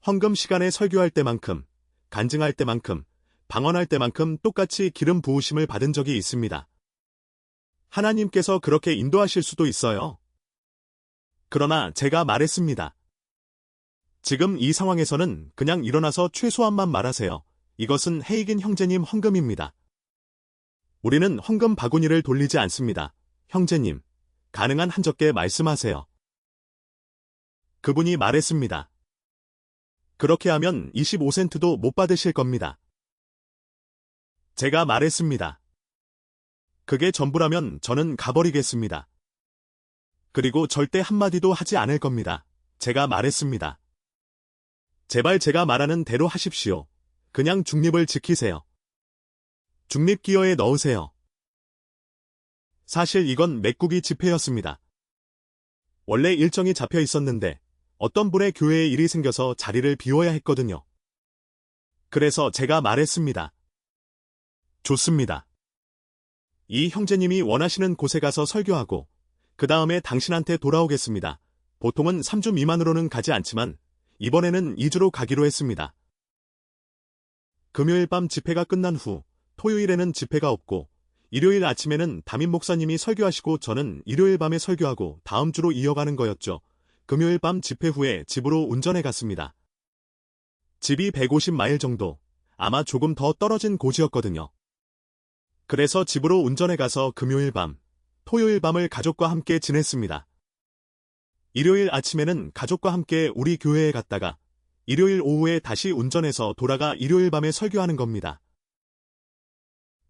[SPEAKER 1] 헌금 시간에 설교할 때만큼, 간증할 때만큼, 방언할 때만큼 똑같이 기름 부으심을 받은 적이 있습니다. 하나님께서 그렇게 인도하실 수도 있어요. 그러나 제가 말했습니다. 지금 이 상황에서는 그냥 일어나서 최소한만 말하세요. 이것은 헤이긴 형제님 헌금입니다. 우리는 헌금 바구니를 돌리지 않습니다. 형제님, 가능한 한 적게 말씀하세요. 그분이 말했습니다. 그렇게 하면 25센트도 못 받으실 겁니다. 제가 말했습니다. 그게 전부라면 저는 가버리겠습니다. 그리고 절대 한마디도 하지 않을 겁니다. 제가 말했습니다. 제발 제가 말하는 대로 하십시오. 그냥 중립을 지키세요. 중립 기어에 넣으세요. 사실 이건 메꾸기 집회였습니다. 원래 일정이 잡혀 있었는데 어떤 분의 교회에 일이 생겨서 자리를 비워야 했거든요. 그래서 제가 말했습니다. 좋습니다. 이 형제님이 원하시는 곳에 가서 설교하고 그 다음에 당신한테 돌아오겠습니다. 보통은 3주 미만으로는 가지 않지만 이번에는 2주로 가기로 했습니다. 금요일 밤 집회가 끝난 후 토요일에는 집회가 없고 일요일 아침에는 담임 목사님이 설교하시고 저는 일요일 밤에 설교하고 다음 주로 이어가는 거였죠. 금요일 밤 집회 후에 집으로 운전해 갔습니다. 집이 150마일 정도, 아마 조금 더 떨어진 곳이었거든요. 그래서 집으로 운전해 가서 금요일 밤, 토요일 밤을 가족과 함께 지냈습니다. 일요일 아침에는 가족과 함께 우리 교회에 갔다가 일요일 오후에 다시 운전해서 돌아가 일요일 밤에 설교하는 겁니다.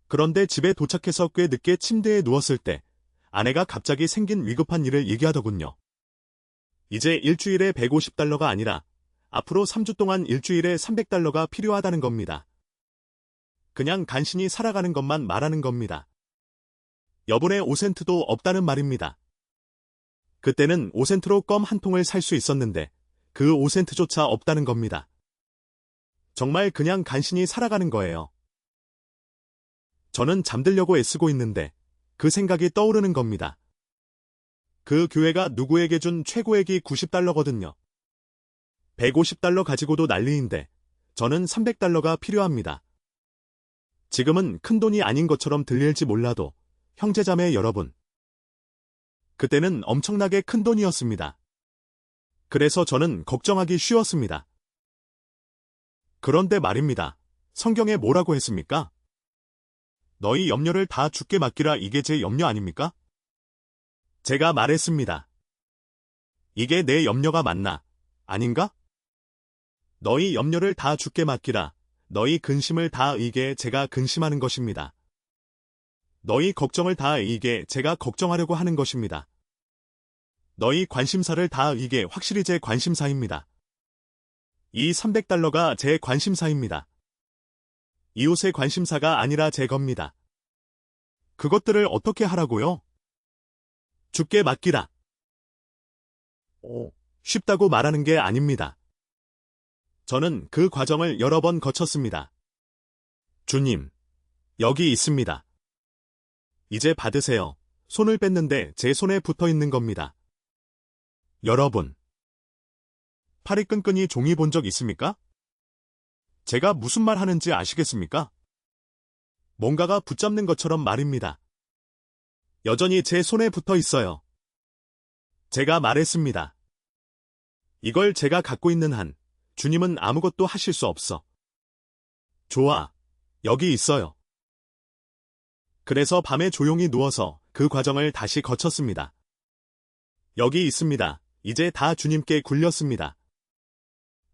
[SPEAKER 1] 그런데 집에 도착해서 꽤 늦게 침대에 누웠을 때 아내가 갑자기 생긴 위급한 일을 얘기하더군요. 이제 일주일에 150달러가 아니라 앞으로 3주 동안 일주일에 300달러가 필요하다는 겁니다. 그냥 간신히 살아가는 것만 말하는 겁니다. 여분의 5센트도 없다는 말입니다. 그때는 5센트로 껌 한 통을 살 수 있었는데 그 5센트조차 없다는 겁니다. 정말 그냥 간신히 살아가는 거예요. 저는 잠들려고 애쓰고 있는데 그 생각이 떠오르는 겁니다. 그 교회가 누구에게 준 최고액이 90달러거든요. 150달러 가지고도 난리인데 저는 300달러가 필요합니다. 지금은 큰돈이 아닌 것처럼 들릴지 몰라도 형제자매 여러분, 그때는 엄청나게 큰돈이었습니다. 그래서 저는 걱정하기 쉬웠습니다. 그런데 말입니다. 성경에 뭐라고 했습니까? 너희 염려를 다 주께 맡기라, 이게 제 염려 아닙니까? 제가 말했습니다. 이게 내 염려가 맞나? 아닌가? 너희 염려를 다 주께 맡기라. 너희 근심을 다 의게 제가 근심하는 것입니다. 너희 걱정을 다 의게 제가 걱정하려고 하는 것입니다. 너희 관심사를 다 의게 확실히 제 관심사입니다. 이 300달러가 제 관심사입니다. 이웃의 관심사가 아니라 제 겁니다. 그것들을 어떻게 하라고요? 주께 맡기라. 쉽다고 말하는 게 아닙니다. 저는 그 과정을 여러 번 거쳤습니다. 주님, 여기 있습니다. 이제 받으세요. 손을 뺐는데 제 손에 붙어 있는 겁니다. 여러분, 팔이 끈끈이 종이 본 적 있습니까? 제가 무슨 말 하는지 아시겠습니까? 뭔가가 붙잡는 것처럼 말입니다. 여전히 제 손에 붙어 있어요. 제가 말했습니다. 이걸 제가 갖고 있는 한, 주님은 아무것도 하실 수 없어. 좋아, 여기 있어요. 그래서 밤에 조용히 누워서 그 과정을 다시 거쳤습니다. 여기 있습니다. 이제 다 주님께 굴렸습니다.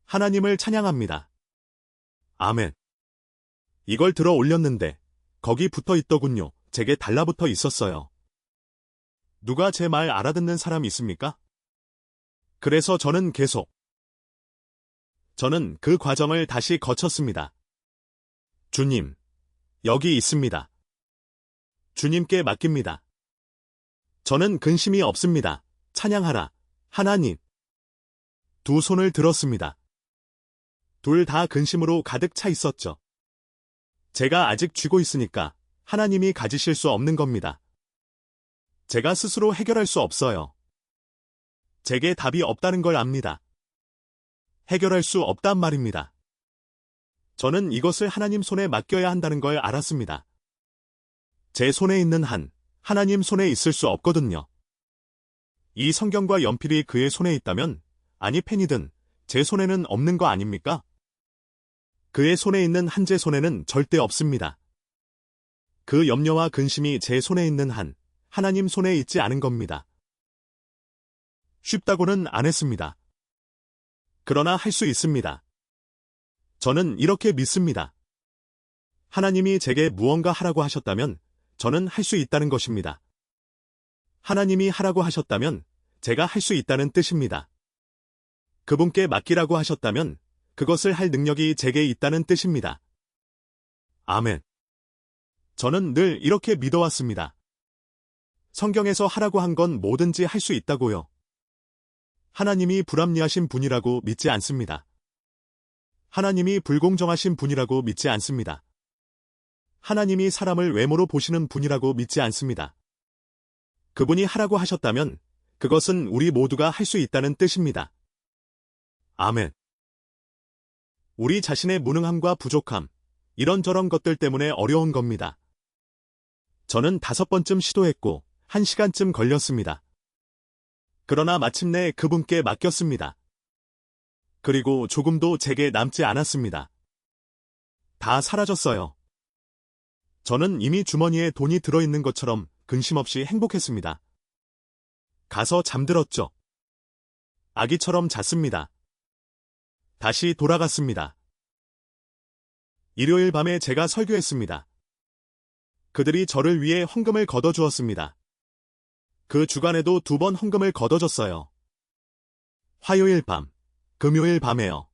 [SPEAKER 1] 하나님을 찬양합니다. 아멘. 이걸 들어 올렸는데 거기 붙어 있더군요. 제게 달라붙어 있었어요. 누가 제 말 알아듣는 사람 있습니까? 그래서 저는 그 과정을 다시 거쳤습니다. 주님, 여기 있습니다. 주님께 맡깁니다. 저는 근심이 없습니다. 찬양하라. 하나님. 두 손을 들었습니다. 둘 다 근심으로 가득 차 있었죠. 제가 아직 쥐고 있으니까 하나님이 가지실 수 없는 겁니다. 제가 스스로 해결할 수 없어요. 제게 답이 없다는 걸 압니다. 해결할 수 없단 말입니다. 저는 이것을 하나님 손에 맡겨야 한다는 걸 알았습니다. 제 손에 있는 한, 하나님 손에 있을 수 없거든요. 이 성경과 연필이 그의 손에 있다면, 아니 펜이든 제 손에는 없는 거 아닙니까? 그의 손에 있는 한 제 손에는 절대 없습니다. 그 염려와 근심이 제 손에 있는 한, 하나님 손에 있지 않은 겁니다. 쉽다고는 안 했습니다. 그러나 할 수 있습니다. 저는 이렇게 믿습니다. 하나님이 제게 무언가 하라고 하셨다면 저는 할 수 있다는 것입니다. 하나님이 하라고 하셨다면 제가 할 수 있다는 뜻입니다. 그분께 맡기라고 하셨다면 그것을 할 능력이 제게 있다는 뜻입니다. 아멘. 저는 늘 이렇게 믿어왔습니다. 성경에서 하라고 한 건 뭐든지 할 수 있다고요. 하나님이 불합리하신 분이라고 믿지 않습니다. 하나님이 불공정하신 분이라고 믿지 않습니다. 하나님이 사람을 외모로 보시는 분이라고 믿지 않습니다. 그분이 하라고 하셨다면 그것은 우리 모두가 할 수 있다는 뜻입니다. 아멘. 우리 자신의 무능함과 부족함, 이런저런 것들 때문에 어려운 겁니다. 저는 5번쯤 시도했고 1시간쯤 걸렸습니다. 그러나 마침내 그분께 맡겼습니다. 그리고 조금도 제게 남지 않았습니다. 다 사라졌어요. 저는 이미 주머니에 돈이 들어있는 것처럼 근심 없이 행복했습니다. 가서 잠들었죠. 아기처럼 잤습니다. 다시 돌아갔습니다. 일요일 밤에 제가 설교했습니다. 그들이 저를 위해 헌금을 걷어주었습니다. 그 주간에도 2번 헌금을 걷어줬어요. 화요일 밤, 금요일 밤에요.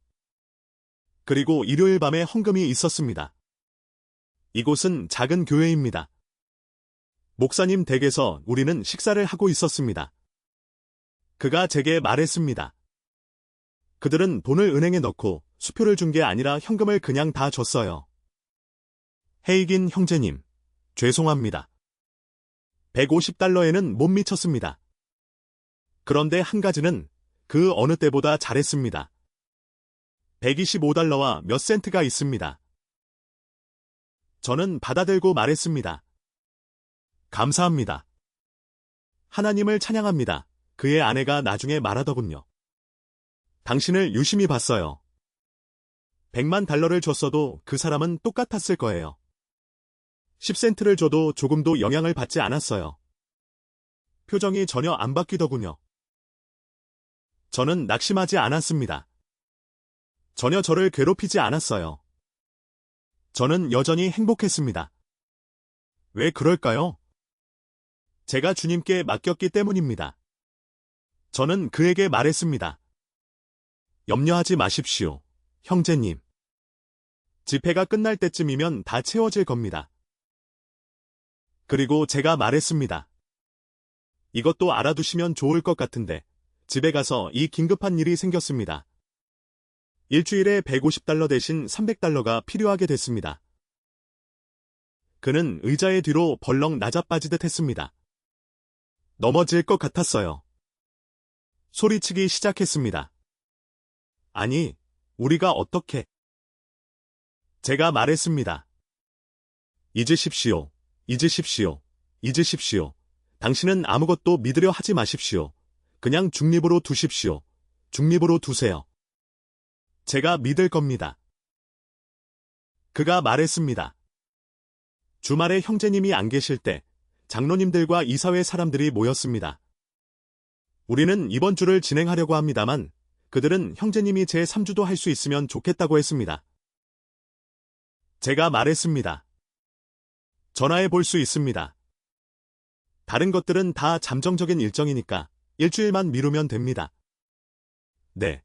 [SPEAKER 1] 그리고 일요일 밤에 헌금이 있었습니다. 이곳은 작은 교회입니다. 목사님 댁에서 우리는 식사를 하고 있었습니다. 그가 제게 말했습니다. 그들은 돈을 은행에 넣고 수표를 준 게 아니라 현금을 그냥 다 줬어요. 헤이긴 형제님, 죄송합니다. 150달러에는 못 미쳤습니다. 그런데 한 가지는 그 어느 때보다 잘했습니다. 125달러와 몇 센트가 있습니다. 저는 받아들고 말했습니다. 감사합니다. 하나님을 찬양합니다. 그의 아내가 나중에 말하더군요. 당신을 유심히 봤어요. 100만 달러를 줬어도 그 사람은 똑같았을 거예요. 10센트를 줘도 조금도 영향을 받지 않았어요. 표정이 전혀 안 바뀌더군요. 저는 낙심하지 않았습니다. 전혀 저를 괴롭히지 않았어요. 저는 여전히 행복했습니다. 왜 그럴까요? 제가 주님께 맡겼기 때문입니다. 저는 그에게 말했습니다. 염려하지 마십시오, 형제님. 집회가 끝날 때쯤이면 다 채워질 겁니다. 그리고 제가 말했습니다. 이것도 알아두시면 좋을 것 같은데 집에 가서 이 긴급한 일이 생겼습니다. 일주일에 150달러 대신 300달러가 필요하게 됐습니다. 그는 의자의 뒤로 벌렁 낮아빠지듯 했습니다. 넘어질 것 같았어요. 소리치기 시작했습니다. 아니, 우리가 어떻게? 제가 말했습니다. 잊으십시오. 잊으십시오. 잊으십시오. 당신은 아무것도 믿으려 하지 마십시오. 그냥 중립으로 두십시오. 중립으로 두세요. 제가 믿을 겁니다. 그가 말했습니다. 주말에 형제님이 안 계실 때 장로님들과 이사회 사람들이 모였습니다. 우리는 이번 주를 진행하려고 합니다만 그들은 형제님이 제 3주도 할 수 있으면 좋겠다고 했습니다. 제가 말했습니다. 전화해 볼 수 있습니다. 다른 것들은 다 잠정적인 일정이니까 일주일만 미루면 됩니다. 네,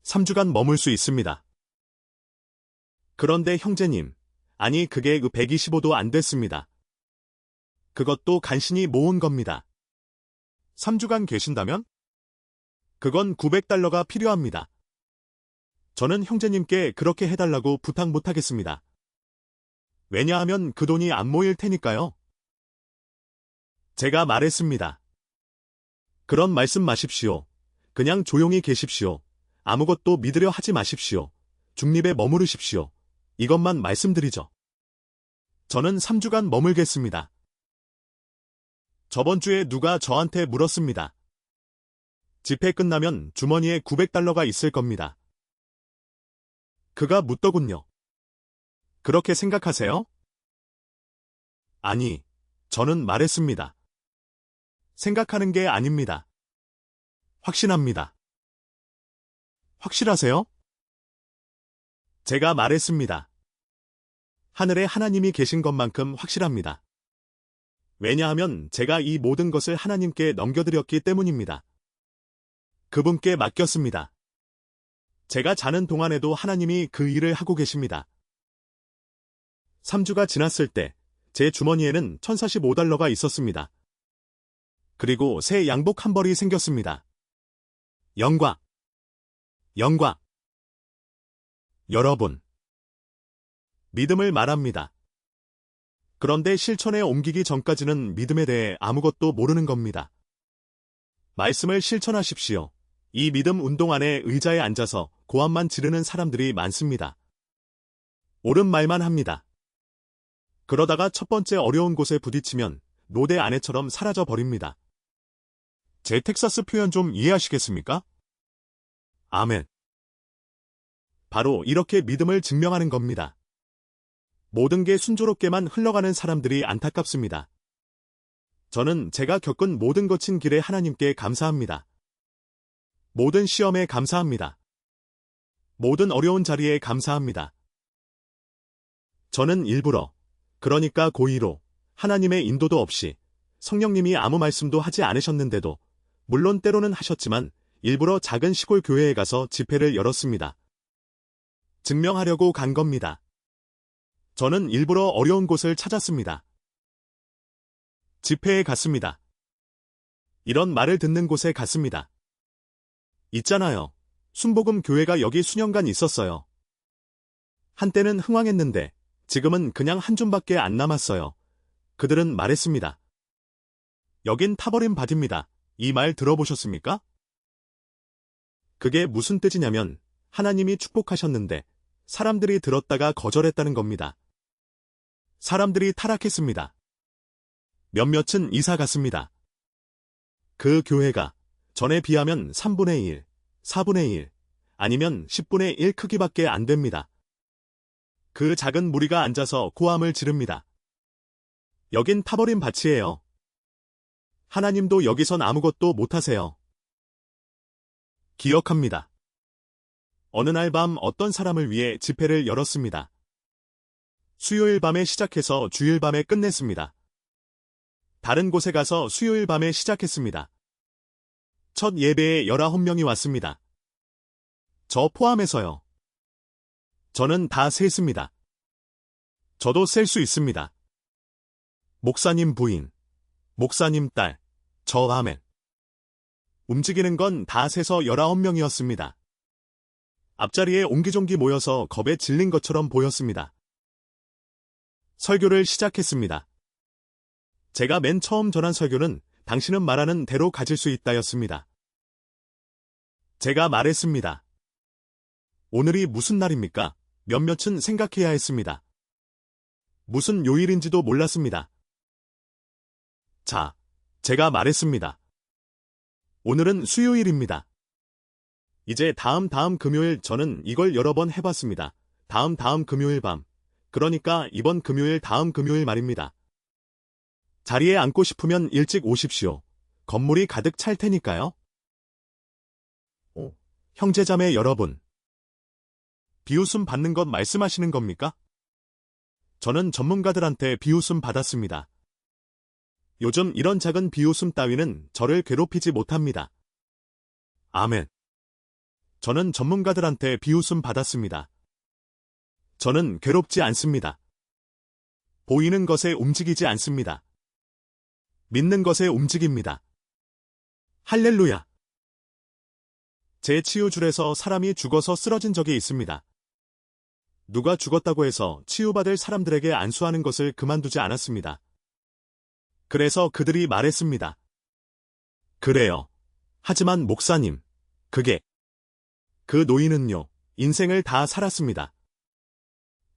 [SPEAKER 1] 3주간 머물 수 있습니다. 그런데 형제님, 아니 그게 125도 안 됐습니다. 그것도 간신히 모은 겁니다. 3주간 계신다면? 그건 900달러가 필요합니다. 저는 형제님께 그렇게 해달라고 부탁 못하겠습니다. 왜냐하면 그 돈이 안 모일 테니까요. 제가 말했습니다. 그런 말씀 마십시오. 그냥 조용히 계십시오. 아무것도 믿으려 하지 마십시오. 중립에 머무르십시오. 이것만 말씀드리죠. 저는 3주간 머물겠습니다. 저번 주에 누가 저한테 물었습니다. 집회 끝나면 주머니에 900달러가 있을 겁니다. 그가 묻더군요. 그렇게 생각하세요? 아니, 저는 말했습니다. 생각하는 게 아닙니다. 확신합니다. 확실하세요? 제가 말했습니다. 하늘에 하나님이 계신 것만큼 확실합니다. 왜냐하면 제가 이 모든 것을 하나님께 넘겨드렸기 때문입니다. 그분께 맡겼습니다. 제가 자는 동안에도 하나님이 그 일을 하고 계십니다. 3주가 지났을 때 제 주머니에는 1045달러가 있었습니다. 그리고 새 양복 한 벌이 생겼습니다. 영광! 영광! 여러분, 믿음을 말합니다. 그런데 실천에 옮기기 전까지는 믿음에 대해 아무것도 모르는 겁니다. 말씀을 실천하십시오. 이 믿음 운동 안에 의자에 앉아서 고함만 지르는 사람들이 많습니다. 옳은 말만 합니다. 그러다가 첫 번째 어려운 곳에 부딪히면 노대 아내처럼 사라져 버립니다. 제 텍사스 표현 좀 이해하시겠습니까? 아멘. 바로 이렇게 믿음을 증명하는 겁니다. 모든 게 순조롭게만 흘러가는 사람들이 안타깝습니다. 저는 제가 겪은 모든 거친 길에 하나님께 감사합니다. 모든 시험에 감사합니다. 모든 어려운 자리에 감사합니다. 저는 일부러, 그러니까 고의로, 하나님의 인도도 없이, 성령님이 아무 말씀도 하지 않으셨는데도, 물론 때로는 하셨지만, 일부러 작은 시골 교회에 가서 집회를 열었습니다. 증명하려고 간 겁니다. 저는 일부러 어려운 곳을 찾았습니다. 집회에 갔습니다. 이런 말을 듣는 곳에 갔습니다. 있잖아요. 순복음 교회가 여기 수년간 있었어요. 한때는 흥왕했는데 지금은 그냥 한 줌밖에 안 남았어요. 그들은 말했습니다. 여긴 타버린 밭입니다. 이 말 들어보셨습니까? 그게 무슨 뜻이냐면 하나님이 축복하셨는데 사람들이 들었다가 거절했다는 겁니다. 사람들이 타락했습니다. 몇몇은 이사 갔습니다. 그 교회가 전에 비하면 3분의 1, 4분의 1, 아니면 10분의 1 크기밖에 안 됩니다. 그 작은 무리가 앉아서 고함을 지릅니다. 여긴 타버린 밭이에요. 하나님도 여기선 아무것도 못하세요. 기억합니다. 어느 날 밤 어떤 사람을 위해 집회를 열었습니다. 수요일 밤에 시작해서 주일 밤에 끝냈습니다. 다른 곳에 가서 수요일 밤에 시작했습니다. 첫 예배에 19명이 왔습니다. 저 포함해서요. 저는 다 셌습니다. 저도 셀 수 있습니다. 목사님 부인, 목사님 딸, 저 아멘. 움직이는 건 다 세서 19명이었습니다. 앞자리에 옹기종기 모여서 겁에 질린 것처럼 보였습니다. 설교를 시작했습니다. 제가 맨 처음 전한 설교는 당신은 말하는 대로 가질 수 있다였습니다. 제가 말했습니다. 오늘이 무슨 날입니까? 몇몇은 생각해야 했습니다. 무슨 요일인지도 몰랐습니다. 자, 제가 말했습니다. 오늘은 수요일입니다. 이제 다음 금요일 저는 이걸 여러 번 해봤습니다. 다음 금요일 밤. 그러니까 이번 금요일 다음 금요일 말입니다. 자리에 앉고 싶으면 일찍 오십시오. 건물이 가득 찰 테니까요. 형제자매 여러분. 비웃음 받는 것 말씀하시는 겁니까? 저는 전문가들한테 비웃음 받았습니다. 요즘 이런 작은 비웃음 따위는 저를 괴롭히지 못합니다. 아멘. 저는 전문가들한테 비웃음 받았습니다. 저는 괴롭지 않습니다. 보이는 것에 움직이지 않습니다. 믿는 것에 움직입니다. 할렐루야. 제 치유줄에서 사람이 죽어서 쓰러진 적이 있습니다. 누가 죽었다고 해서 치유받을 사람들에게 안수하는 것을 그만두지 않았습니다. 그래서 그들이 말했습니다. 그래요. 하지만 목사님, 그 노인은요, 인생을 다 살았습니다.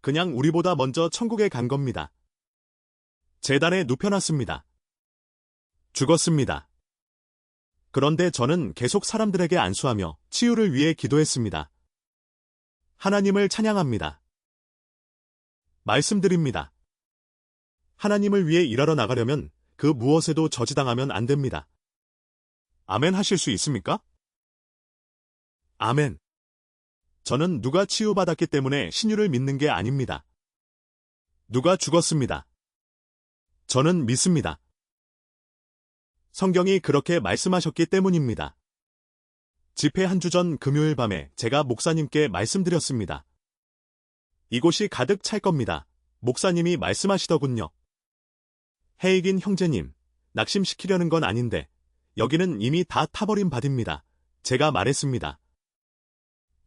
[SPEAKER 1] 그냥 우리보다 먼저 천국에 간 겁니다. 제단에 눕혀놨습니다. 죽었습니다. 그런데 저는 계속 사람들에게 안수하며 치유를 위해 기도했습니다. 하나님을 찬양합니다. 말씀드립니다. 하나님을 위해 일하러 나가려면 그 무엇에도 저지당하면 안 됩니다. 아멘 하실 수 있습니까? 아멘. 저는 누가 치유받았기 때문에 신유를 믿는 게 아닙니다. 누가 죽었습니다. 저는 믿습니다. 성경이 그렇게 말씀하셨기 때문입니다. 집회 한 주 전 금요일 밤에 제가 목사님께 말씀드렸습니다. 이곳이 가득 찰 겁니다. 목사님이 말씀하시더군요. 헤이긴 형제님, 낙심시키려는 건 아닌데 여기는 이미 다 타버린 밭입니다. 제가 말했습니다.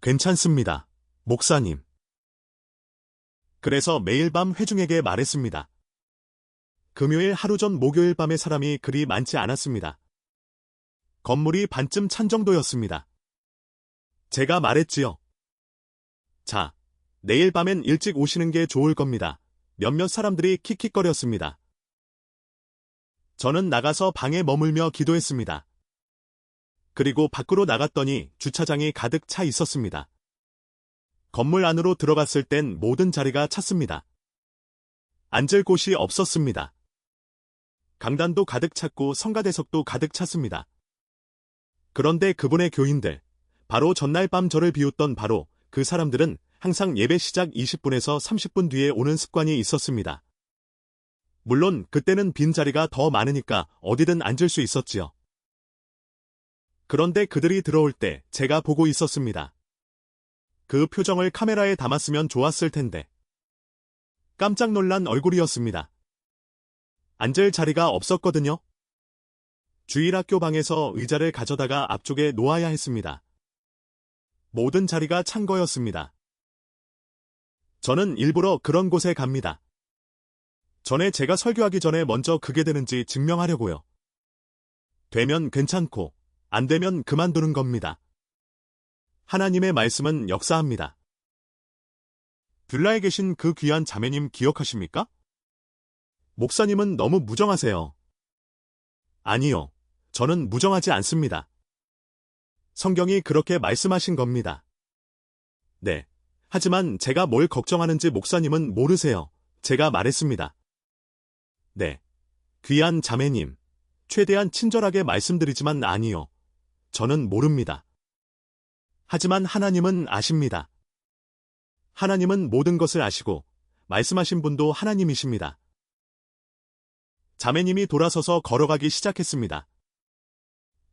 [SPEAKER 1] 괜찮습니다. 목사님. 그래서 매일 밤 회중에게 말했습니다. 금요일 하루 전 목요일 밤에 사람이 그리 많지 않았습니다. 건물이 반쯤 찬 정도였습니다. 제가 말했지요. 자, 내일 밤엔 일찍 오시는 게 좋을 겁니다. 몇몇 사람들이 킥킥거렸습니다. 저는 나가서 방에 머물며 기도했습니다. 그리고 밖으로 나갔더니 주차장이 가득 차 있었습니다. 건물 안으로 들어갔을 땐 모든 자리가 찼습니다. 앉을 곳이 없었습니다. 강단도 가득 찼고 성가대석도 가득 찼습니다. 그런데 그분의 교인들, 바로 전날 밤 저를 비웃던 바로 그 사람들은 항상 예배 시작 20분에서 30분 뒤에 오는 습관이 있었습니다. 물론 그때는 빈자리가 더 많으니까 어디든 앉을 수 있었지요. 그런데 그들이 들어올 때 제가 보고 있었습니다. 그 표정을 카메라에 담았으면 좋았을 텐데. 깜짝 놀란 얼굴이었습니다. 앉을 자리가 없었거든요. 주일학교 방에서 의자를 가져다가 앞쪽에 놓아야 했습니다. 모든 자리가 찬 거였습니다. 저는 일부러 그런 곳에 갑니다. 전에 제가 설교하기 전에 먼저 그게 되는지 증명하려고요. 되면 괜찮고 안 되면 그만두는 겁니다. 하나님의 말씀은 역사합니다. 뷸라에 계신 그 귀한 자매님 기억하십니까? 목사님은 너무 무정하세요. 아니요. 저는 무정하지 않습니다. 성경이 그렇게 말씀하신 겁니다. 네. 하지만 제가 뭘 걱정하는지 목사님은 모르세요. 제가 말했습니다. 네. 귀한 자매님. 최대한 친절하게 말씀드리지만 아니요. 저는 모릅니다. 하지만 하나님은 아십니다. 하나님은 모든 것을 아시고 말씀하신 분도 하나님이십니다. 자매님이 돌아서서 걸어가기 시작했습니다.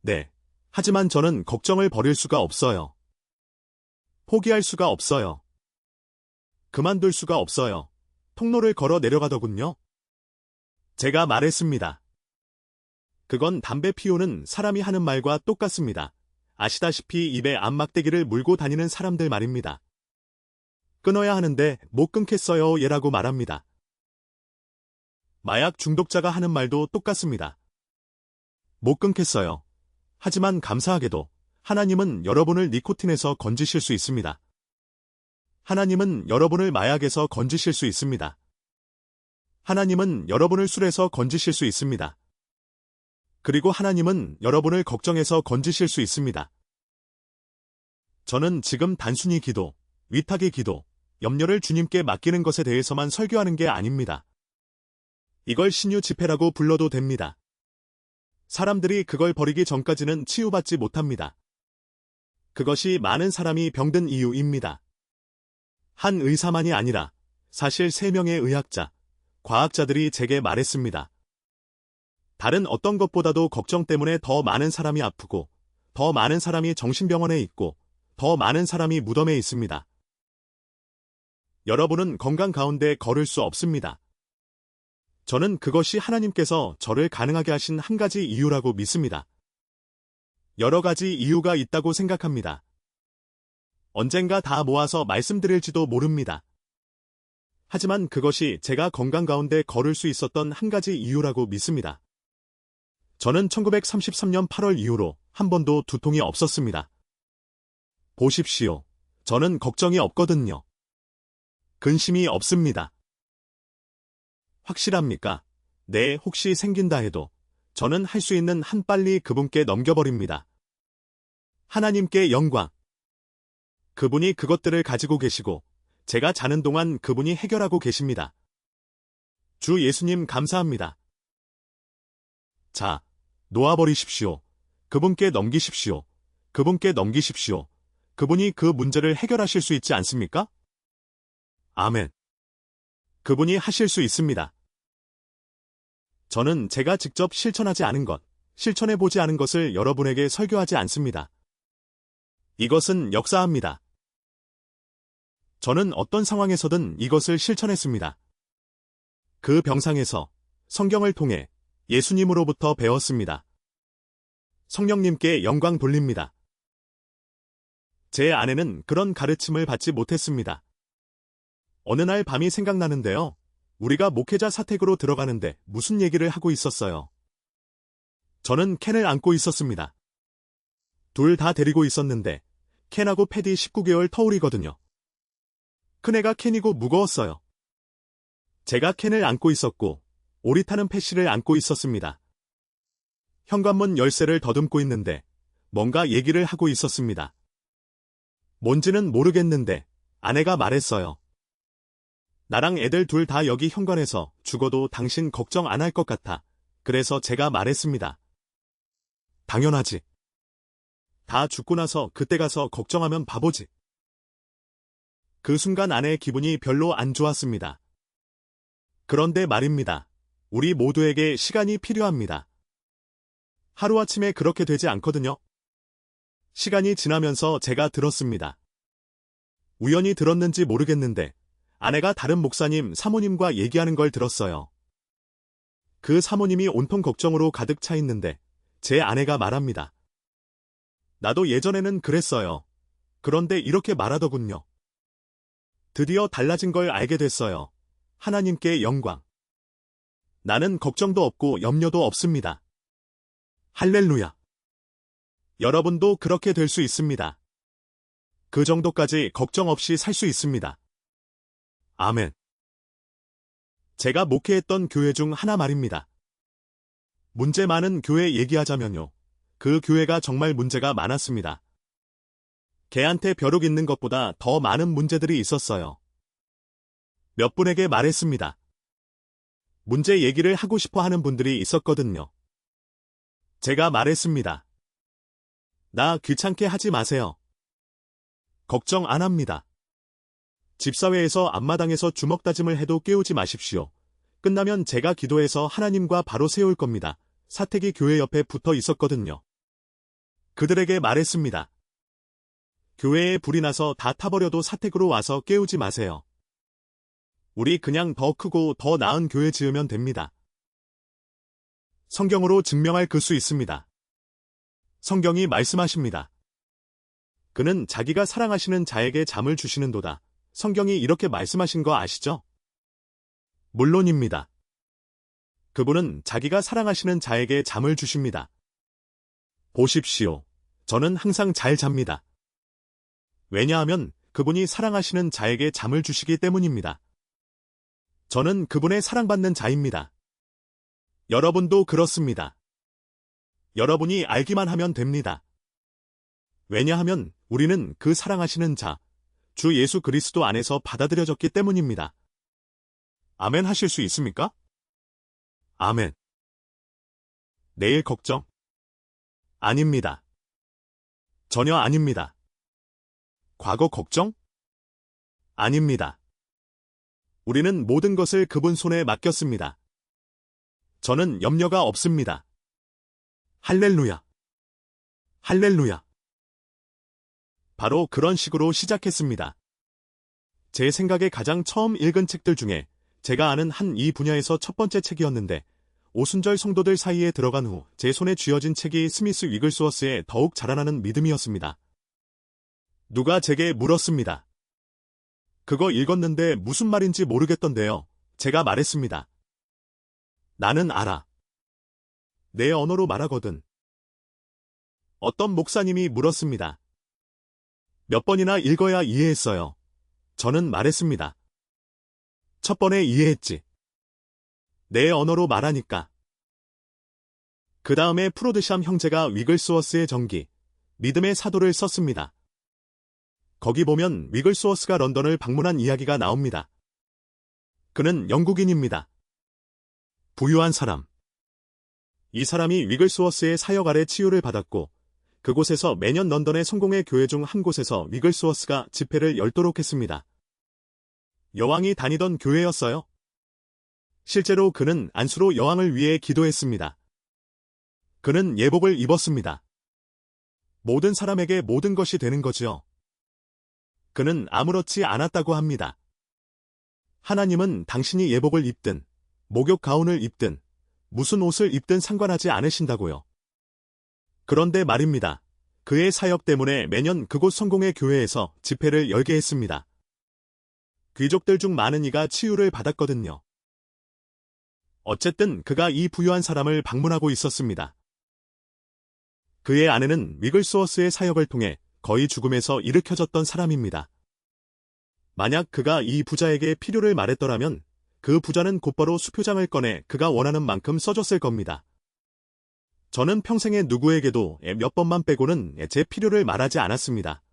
[SPEAKER 1] 네. 하지만 저는 걱정을 버릴 수가 없어요. 포기할 수가 없어요. 그만둘 수가 없어요. 통로를 걸어 내려가더군요. 제가 말했습니다. 그건 담배 피우는 사람이 하는 말과 똑같습니다. 아시다시피 입에 안막대기를 물고 다니는 사람들 말입니다. 끊어야 하는데 못 끊겠어요 얘라고 말합니다. 마약 중독자가 하는 말도 똑같습니다. 못 끊겠어요. 하지만 감사하게도 하나님은 여러분을 니코틴에서 건지실 수 있습니다. 하나님은 여러분을 마약에서 건지실 수 있습니다. 하나님은 여러분을 술에서 건지실 수 있습니다. 그리고 하나님은 여러분을 걱정에서 건지실 수 있습니다. 저는 지금 단순히 기도, 위탁의 기도, 염려를 주님께 맡기는 것에 대해서만 설교하는 게 아닙니다. 이걸 신유 집회라고 불러도 됩니다. 사람들이 그걸 버리기 전까지는 치유받지 못합니다. 그것이 많은 사람이 병든 이유입니다. 한 의사만이 아니라 사실 3명의 의학자, 과학자들이 제게 말했습니다. 다른 어떤 것보다도 걱정 때문에 더 많은 사람이 아프고, 더 많은 사람이 정신병원에 있고, 더 많은 사람이 무덤에 있습니다. 여러분은 건강 가운데 걸을 수 없습니다. 저는 그것이 하나님께서 저를 가능하게 하신 한 가지 이유라고 믿습니다. 여러 가지 이유가 있다고 생각합니다. 언젠가 다 모아서 말씀드릴지도 모릅니다. 하지만 그것이 제가 건강 가운데 걸을 수 있었던 한 가지 이유라고 믿습니다. 저는 1933년 8월 이후로 한 번도 두통이 없었습니다. 보십시오. 저는 걱정이 없거든요. 근심이 없습니다. 확실합니까? 네, 혹시 생긴다 해도 저는 할 수 있는 한 빨리 그분께 넘겨버립니다. 하나님께 영광. 그분이 그것들을 가지고 계시고 제가 자는 동안 그분이 해결하고 계십니다. 주 예수님 감사합니다. 자, 놓아버리십시오. 그분께 넘기십시오. 그분께 넘기십시오. 그분이 그 문제를 해결하실 수 있지 않습니까? 아멘. 그분이 하실 수 있습니다. 저는 제가 직접 실천하지 않은 것, 실천해보지 않은 것을 여러분에게 설교하지 않습니다. 이것은 역사합니다. 저는 어떤 상황에서든 이것을 실천했습니다. 그 병상에서 성경을 통해 예수님으로부터 배웠습니다. 성령님께 영광 돌립니다. 제 아내는 그런 가르침을 받지 못했습니다. 어느 날 밤이 생각나는데요. 우리가 목회자 사택으로 들어가는데 무슨 얘기를 하고 있었어요. 저는 켄을 안고 있었습니다. 둘 다 데리고 있었는데 켄하고 패디 19개월 터울이거든요. 큰애가 켄이고 무거웠어요. 제가 켄을 안고 있었고 오리타는 패시를 안고 있었습니다. 현관문 열쇠를 더듬고 있는데 뭔가 얘기를 하고 있었습니다. 뭔지는 모르겠는데 아내가 말했어요. 나랑 애들 둘 다 여기 현관에서 죽어도 당신 걱정 안 할 것 같아. 그래서 제가 말했습니다. 당연하지. 다 죽고 나서 그때 가서 걱정하면 바보지. 그 순간 아내의 기분이 별로 안 좋았습니다. 그런데 말입니다. 우리 모두에게 시간이 필요합니다. 하루아침에 그렇게 되지 않거든요. 시간이 지나면서 제가 들었습니다. 우연히 들었는지 모르겠는데 아내가 다른 목사님, 사모님과 얘기하는 걸 들었어요. 그 사모님이 온통 걱정으로 가득 차 있는데 제 아내가 말합니다. 나도 예전에는 그랬어요. 그런데 이렇게 말하더군요. 드디어 달라진 걸 알게 됐어요. 하나님께 영광. 나는 걱정도 없고 염려도 없습니다. 할렐루야. 여러분도 그렇게 될 수 있습니다. 그 정도까지 걱정 없이 살 수 있습니다. 아멘. 제가 목회했던 교회 중 하나 말입니다. 문제 많은 교회 얘기하자면요. 그 교회가 정말 문제가 많았습니다. 개한테 벼룩 있는 것보다 더 많은 문제들이 있었어요. 몇 분에게 말했습니다. 문제 얘기를 하고 싶어 하는 분들이 있었거든요. 제가 말했습니다. 나 귀찮게 하지 마세요. 걱정 안 합니다. 집사회에서 앞마당에서 주먹 다짐을 해도 깨우지 마십시오. 끝나면 제가 기도해서 하나님과 바로 세울 겁니다. 사택이 교회 옆에 붙어 있었거든요. 그들에게 말했습니다. 교회에 불이 나서 다 타버려도 사택으로 와서 깨우지 마세요. 우리 그냥 더 크고 더 나은 교회 지으면 됩니다. 성경으로 증명할 그 수 있습니다. 성경이 말씀하십니다. 그는 자기가 사랑하시는 자에게 잠을 주시는도다. 성경이 이렇게 말씀하신 거 아시죠? 물론입니다. 그분은 자기가 사랑하시는 자에게 잠을 주십니다. 보십시오. 저는 항상 잘 잡니다. 왜냐하면 그분이 사랑하시는 자에게 잠을 주시기 때문입니다. 저는 그분의 사랑받는 자입니다. 여러분도 그렇습니다. 여러분이 알기만 하면 됩니다. 왜냐하면 우리는 그 사랑하시는 자, 주 예수 그리스도 안에서 받아들여졌기 때문입니다. 아멘 하실 수 있습니까? 아멘. 내일 걱정? 아닙니다. 전혀 아닙니다. 과거 걱정? 아닙니다. 우리는 모든 것을 그분 손에 맡겼습니다. 저는 염려가 없습니다. 할렐루야. 할렐루야. 바로 그런 식으로 시작했습니다. 제 생각에 가장 처음 읽은 책들 중에 제가 아는 한 이 분야에서 첫 번째 책이었는데 오순절 성도들 사이에 들어간 후 제 손에 쥐어진 책이 스미스 위글스워스의 더욱 자라나는 믿음이었습니다. 누가 제게 물었습니다. 그거 읽었는데 무슨 말인지 모르겠던데요. 제가 말했습니다. 나는 알아. 내 언어로 말하거든. 어떤 목사님이 물었습니다. 몇 번이나 읽어야 이해했어요. 저는 말했습니다. 첫 번에 이해했지. 내 언어로 말하니까. 그 다음에 프로드샴 형제가 위글스워스의 전기, 믿음의 사도를 썼습니다. 거기 보면 위글스워스가 런던을 방문한 이야기가 나옵니다. 그는 영국인입니다. 부유한 사람. 이 사람이 위글스워스의 사역 아래 치유를 받았고 그곳에서 매년 런던의 성공의 교회 중 한 곳에서 위글스워스가 집회를 열도록 했습니다. 여왕이 다니던 교회였어요. 실제로 그는 안수로 여왕을 위해 기도했습니다. 그는 예복을 입었습니다. 모든 사람에게 모든 것이 되는 거지요. 그는 아무렇지 않았다고 합니다. 하나님은 당신이 예복을 입든 목욕 가운을 입든 무슨 옷을 입든 상관하지 않으신다고요. 그런데 말입니다. 그의 사역 때문에 매년 그곳 성공의 교회에서 집회를 열게 했습니다. 귀족들 중 많은 이가 치유를 받았거든요. 어쨌든 그가 이 부유한 사람을 방문하고 있었습니다. 그의 아내는 위글스워스의 사역을 통해 거의 죽음에서 일으켜졌던 사람입니다. 만약 그가 이 부자에게 필요를 말했더라면 그 부자는 곧바로 수표장을 꺼내 그가 원하는 만큼 써줬을 겁니다. 저는 평생에 누구에게도 몇 번만 빼고는 제 필요를 말하지 않았습니다.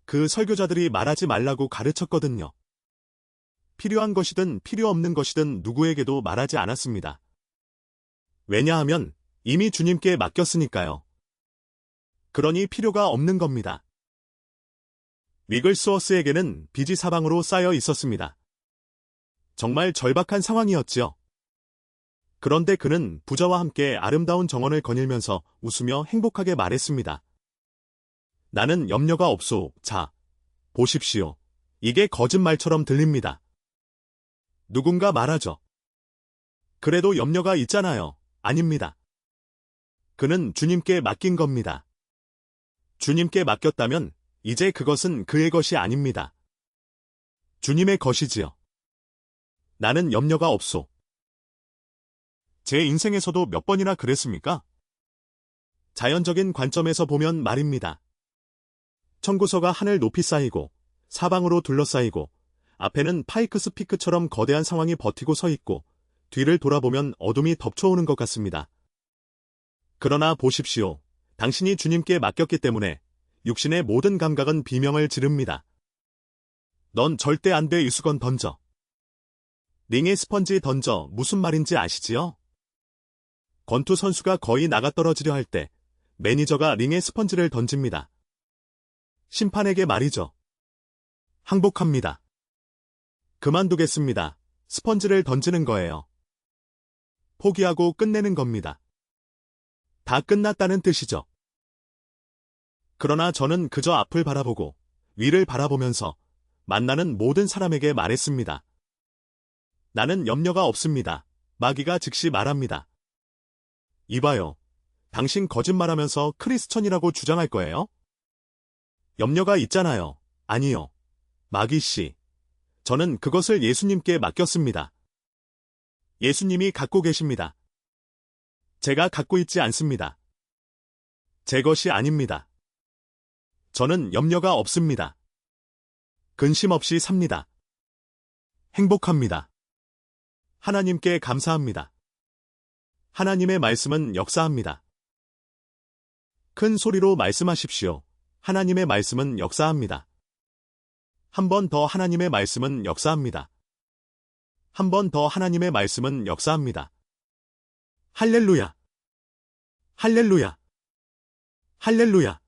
[SPEAKER 1] 그 설교자들이 말하지 말라고 가르쳤거든요. 필요한 것이든 필요 없는 것이든 누구에게도 말하지 않았습니다. 왜냐하면 이미 주님께 맡겼으니까요. 그러니 필요가 없는 겁니다. 위글스워스에게는 빚이 사방으로 쌓여 있었습니다. 정말 절박한 상황이었지요. 그런데 그는 부자와 함께 아름다운 정원을 거닐면서 웃으며 행복하게 말했습니다. 나는 염려가 없소. 자, 보십시오. 이게 거짓말처럼 들립니다. 누군가 말하죠. 그래도 염려가 있잖아요. 아닙니다. 그는 주님께 맡긴 겁니다. 주님께 맡겼다면 이제 그것은 그의 것이 아닙니다. 주님의 것이지요. 나는 염려가 없소. 제 인생에서도 몇 번이나 그랬습니까? 자연적인 관점에서 보면 말입니다. 청구서가 하늘 높이 쌓이고 사방으로 둘러싸이고 앞에는 파이크스 피크처럼 거대한 상황이 버티고 서 있고 뒤를 돌아보면 어둠이 덮쳐오는 것 같습니다. 그러나 보십시오. 당신이 주님께 맡겼기 때문에 육신의 모든 감각은 비명을 지릅니다. 넌 절대 안 돼. 유수건 던져. 링에 스펀지 던져. 무슨 말인지 아시지요? 권투 선수가 거의 나가떨어지려 할 때 매니저가 링에 스펀지를 던집니다. 심판에게 말이죠. 항복합니다. 그만두겠습니다. 스펀지를 던지는 거예요. 포기하고 끝내는 겁니다. 다 끝났다는 뜻이죠. 그러나 저는 그저 앞을 바라보고 위를 바라보면서 만나는 모든 사람에게 말했습니다. 나는 염려가 없습니다. 마귀가 즉시 말합니다. 이봐요. 당신 거짓말하면서 크리스천이라고 주장할 거예요? 염려가 있잖아요. 아니요. 마귀 씨. 저는 그것을 예수님께 맡겼습니다. 예수님이 갖고 계십니다. 제가 갖고 있지 않습니다. 제 것이 아닙니다. 저는 염려가 없습니다. 근심 없이 삽니다. 행복합니다. 하나님께 감사합니다. 하나님의 말씀은 역사합니다. 큰 소리로 말씀하십시오. 하나님의 말씀은 역사합니다. 한 번 더 하나님의 말씀은 역사합니다. 한 번 더 하나님의 말씀은 역사합니다. 할렐루야! 할렐루야! 할렐루야!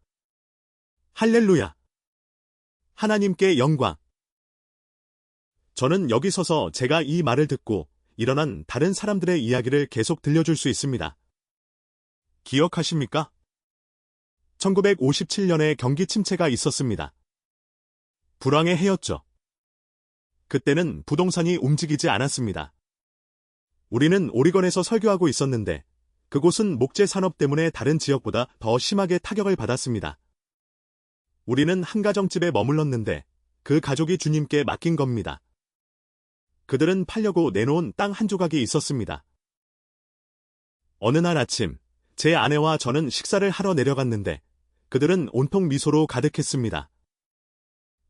[SPEAKER 1] 할렐루야! 하나님께 영광! 저는 여기 서서 제가 이 말을 듣고 일어난 다른 사람들의 이야기를 계속 들려줄 수 있습니다. 기억하십니까? 1957년에 경기 침체가 있었습니다. 불황의 해였죠. 그때는 부동산이 움직이지 않았습니다. 우리는 오리건에서 설교하고 있었는데 그곳은 목재 산업 때문에 다른 지역보다 더 심하게 타격을 받았습니다. 우리는 한 가정집에 머물렀는데 그 가족이 주님께 맡긴 겁니다. 그들은 팔려고 내놓은 땅 한 조각이 있었습니다. 어느 날 아침, 제 아내와 저는 식사를 하러 내려갔는데 그들은 온통 미소로 가득했습니다.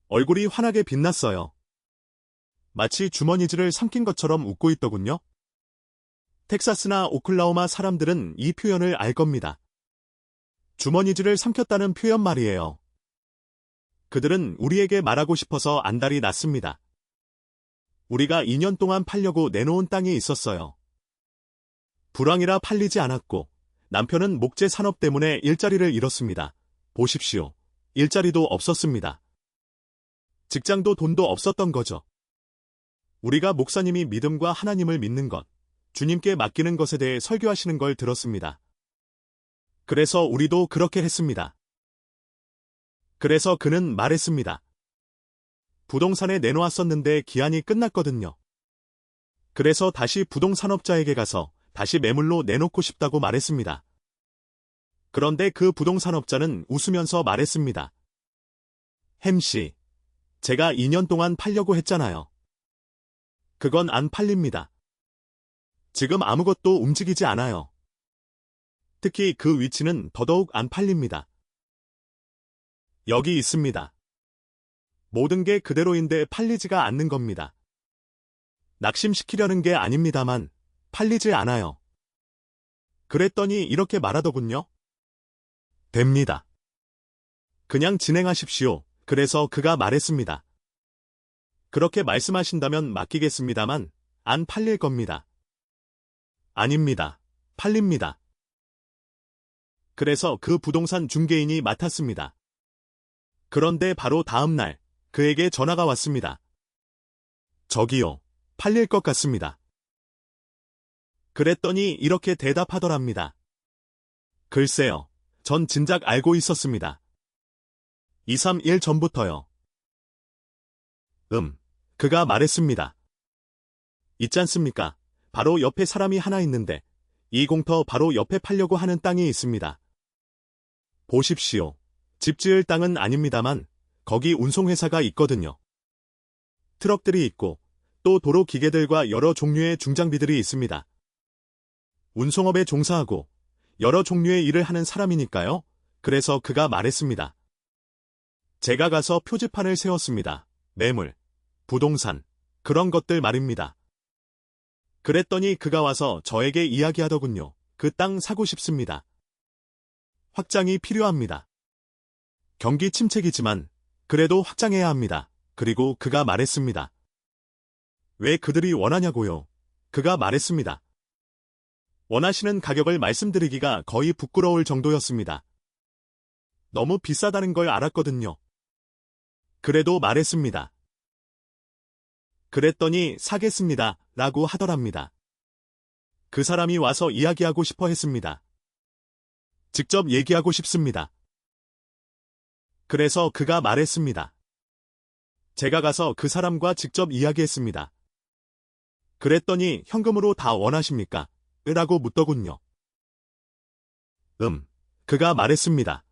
[SPEAKER 1] 얼굴이 환하게 빛났어요. 마치 주머니질을 삼킨 것처럼 웃고 있더군요. 텍사스나 오클라호마 사람들은 이 표현을 알 겁니다. 주머니질을 삼켰다는 표현 말이에요. 그들은 우리에게 말하고 싶어서 안달이 났습니다. 우리가 2년 동안 팔려고 내놓은 땅이 있었어요. 불황이라 팔리지 않았고 남편은 목재 산업 때문에 일자리를 잃었습니다. 보십시오. 일자리도 없었습니다. 직장도 돈도 없었던 거죠. 우리가 목사님이 믿음과 하나님을 믿는 것, 주님께 맡기는 것에 대해 설교하시는 걸 들었습니다. 그래서 우리도 그렇게 했습니다. 그래서 그는 말했습니다. 부동산에 내놓았었는데 기한이 끝났거든요. 그래서 다시 부동산업자에게 가서 다시 매물로 내놓고 싶다고 말했습니다. 그런데 그 부동산업자는 웃으면서 말했습니다. 햄씨, 제가 2년 동안 팔려고 했잖아요. 그건 안 팔립니다. 지금 아무것도 움직이지 않아요. 특히 그 위치는 더더욱 안 팔립니다. 여기 있습니다. 모든 게 그대로인데 팔리지가 않는 겁니다. 낙심시키려는 게 아닙니다만 팔리지 않아요. 그랬더니 이렇게 말하더군요. 됩니다. 그냥 진행하십시오. 그래서 그가 말했습니다. 그렇게 말씀하신다면 맡기겠습니다만 안 팔릴 겁니다. 아닙니다. 팔립니다. 그래서 그 부동산 중개인이 맡았습니다. 그런데 바로 다음 날 그에게 전화가 왔습니다. 저기요, 팔릴 것 같습니다. 그랬더니 이렇게 대답하더랍니다. 글쎄요, 전 진작 알고 있었습니다. 2, 3일 전부터요. 그가 말했습니다. 있잖습니까? 바로 옆에 사람이 하나 있는데 이 공터 바로 옆에 팔려고 하는 땅이 있습니다. 보십시오. 집 지을 땅은 아닙니다만 거기 운송회사가 있거든요. 트럭들이 있고 또 도로 기계들과 여러 종류의 중장비들이 있습니다. 운송업에 종사하고 여러 종류의 일을 하는 사람이니까요. 그래서 그가 말했습니다. 제가 가서 표지판을 세웠습니다. 매물, 부동산, 그런 것들 말입니다. 그랬더니 그가 와서 저에게 이야기하더군요. 그 땅 사고 싶습니다. 확장이 필요합니다. 경기 침체기지만 그래도 확장해야 합니다. 그리고 그가 말했습니다. 왜 그들이 원하냐고요? 그가 말했습니다. 원하시는 가격을 말씀드리기가 거의 부끄러울 정도였습니다. 너무 비싸다는 걸 알았거든요. 그래도 말했습니다. 그랬더니 사겠습니다. 라고 하더랍니다. 그 사람이 와서 이야기하고 싶어 했습니다. 직접 얘기하고 싶습니다. 그래서 그가 말했습니다. 제가 가서 그 사람과 직접 이야기했습니다. 그랬더니 현금으로 다 원하십니까? 라고 묻더군요. 그가 말했습니다.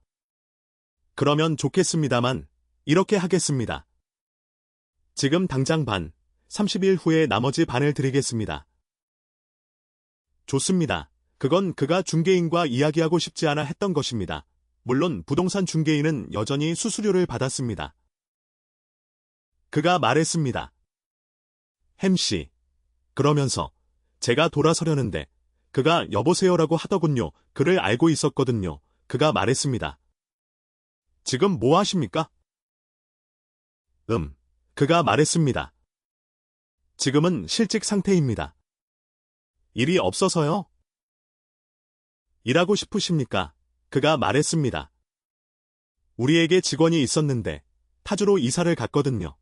[SPEAKER 1] 그러면 좋겠습니다만 이렇게 하겠습니다. 지금 당장 반, 30일 후에 나머지 반을 드리겠습니다. 좋습니다. 그건 그가 중개인과 이야기하고 싶지 않아 했던 것입니다. 물론 부동산 중개인은 여전히 수수료를 받았습니다. 그가 말했습니다. 햄씨. 그러면서 제가 돌아서려는데 그가 여보세요라고 하더군요. 그를 알고 있었거든요. 그가 말했습니다. 지금 뭐 하십니까? 그가 말했습니다. 지금은 실직 상태입니다. 일이 없어서요? 일하고 싶으십니까? 그가 말했습니다. 우리에게 직원이 있었는데 타주로 이사를 갔거든요.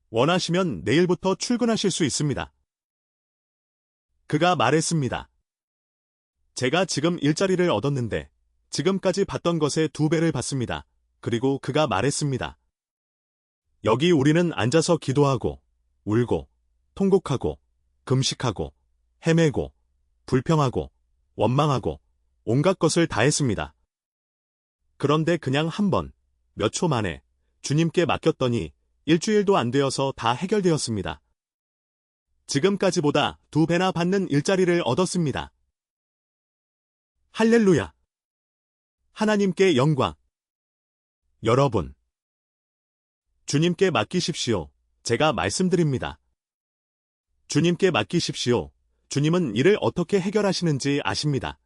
[SPEAKER 1] 원하시면 내일부터 출근하실 수 있습니다. 그가 말했습니다. 제가 지금 일자리를 얻었는데 지금까지 받던 것의 2배를 받습니다. 그리고 그가 말했습니다. 여기 우리는 앉아서 기도하고 울고 통곡하고 금식하고 헤매고 불평하고 원망하고 온갖 것을 다 했습니다. 그런데 그냥 한 번, 몇 초 만에 주님께 맡겼더니 일주일도 안 되어서 다 해결되었습니다. 지금까지보다 2배나 받는 일자리를 얻었습니다. 할렐루야! 하나님께 영광! 여러분, 주님께 맡기십시오. 제가 말씀드립니다. 주님께 맡기십시오. 주님은 일을 어떻게 해결하시는지 아십니다.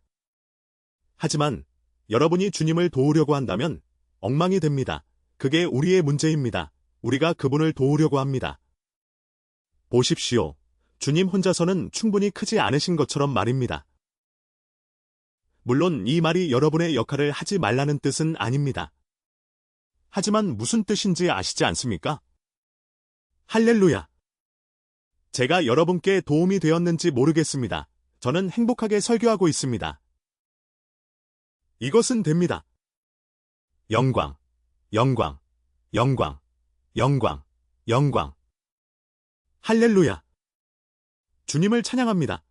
[SPEAKER 1] 하지만 여러분이 주님을 도우려고 한다면 엉망이 됩니다. 그게 우리의 문제입니다. 우리가 그분을 도우려고 합니다. 보십시오. 주님 혼자서는 충분히 크지 않으신 것처럼 말입니다. 물론 이 말이 여러분의 역할을 하지 말라는 뜻은 아닙니다. 하지만 무슨 뜻인지 아시지 않습니까? 할렐루야! 제가 여러분께 도움이 되었는지 모르겠습니다. 저는 행복하게 설교하고 있습니다. 이것은 됩니다. 영광, 영광, 영광, 영광, 영광. 할렐루야! 주님을 찬양합니다.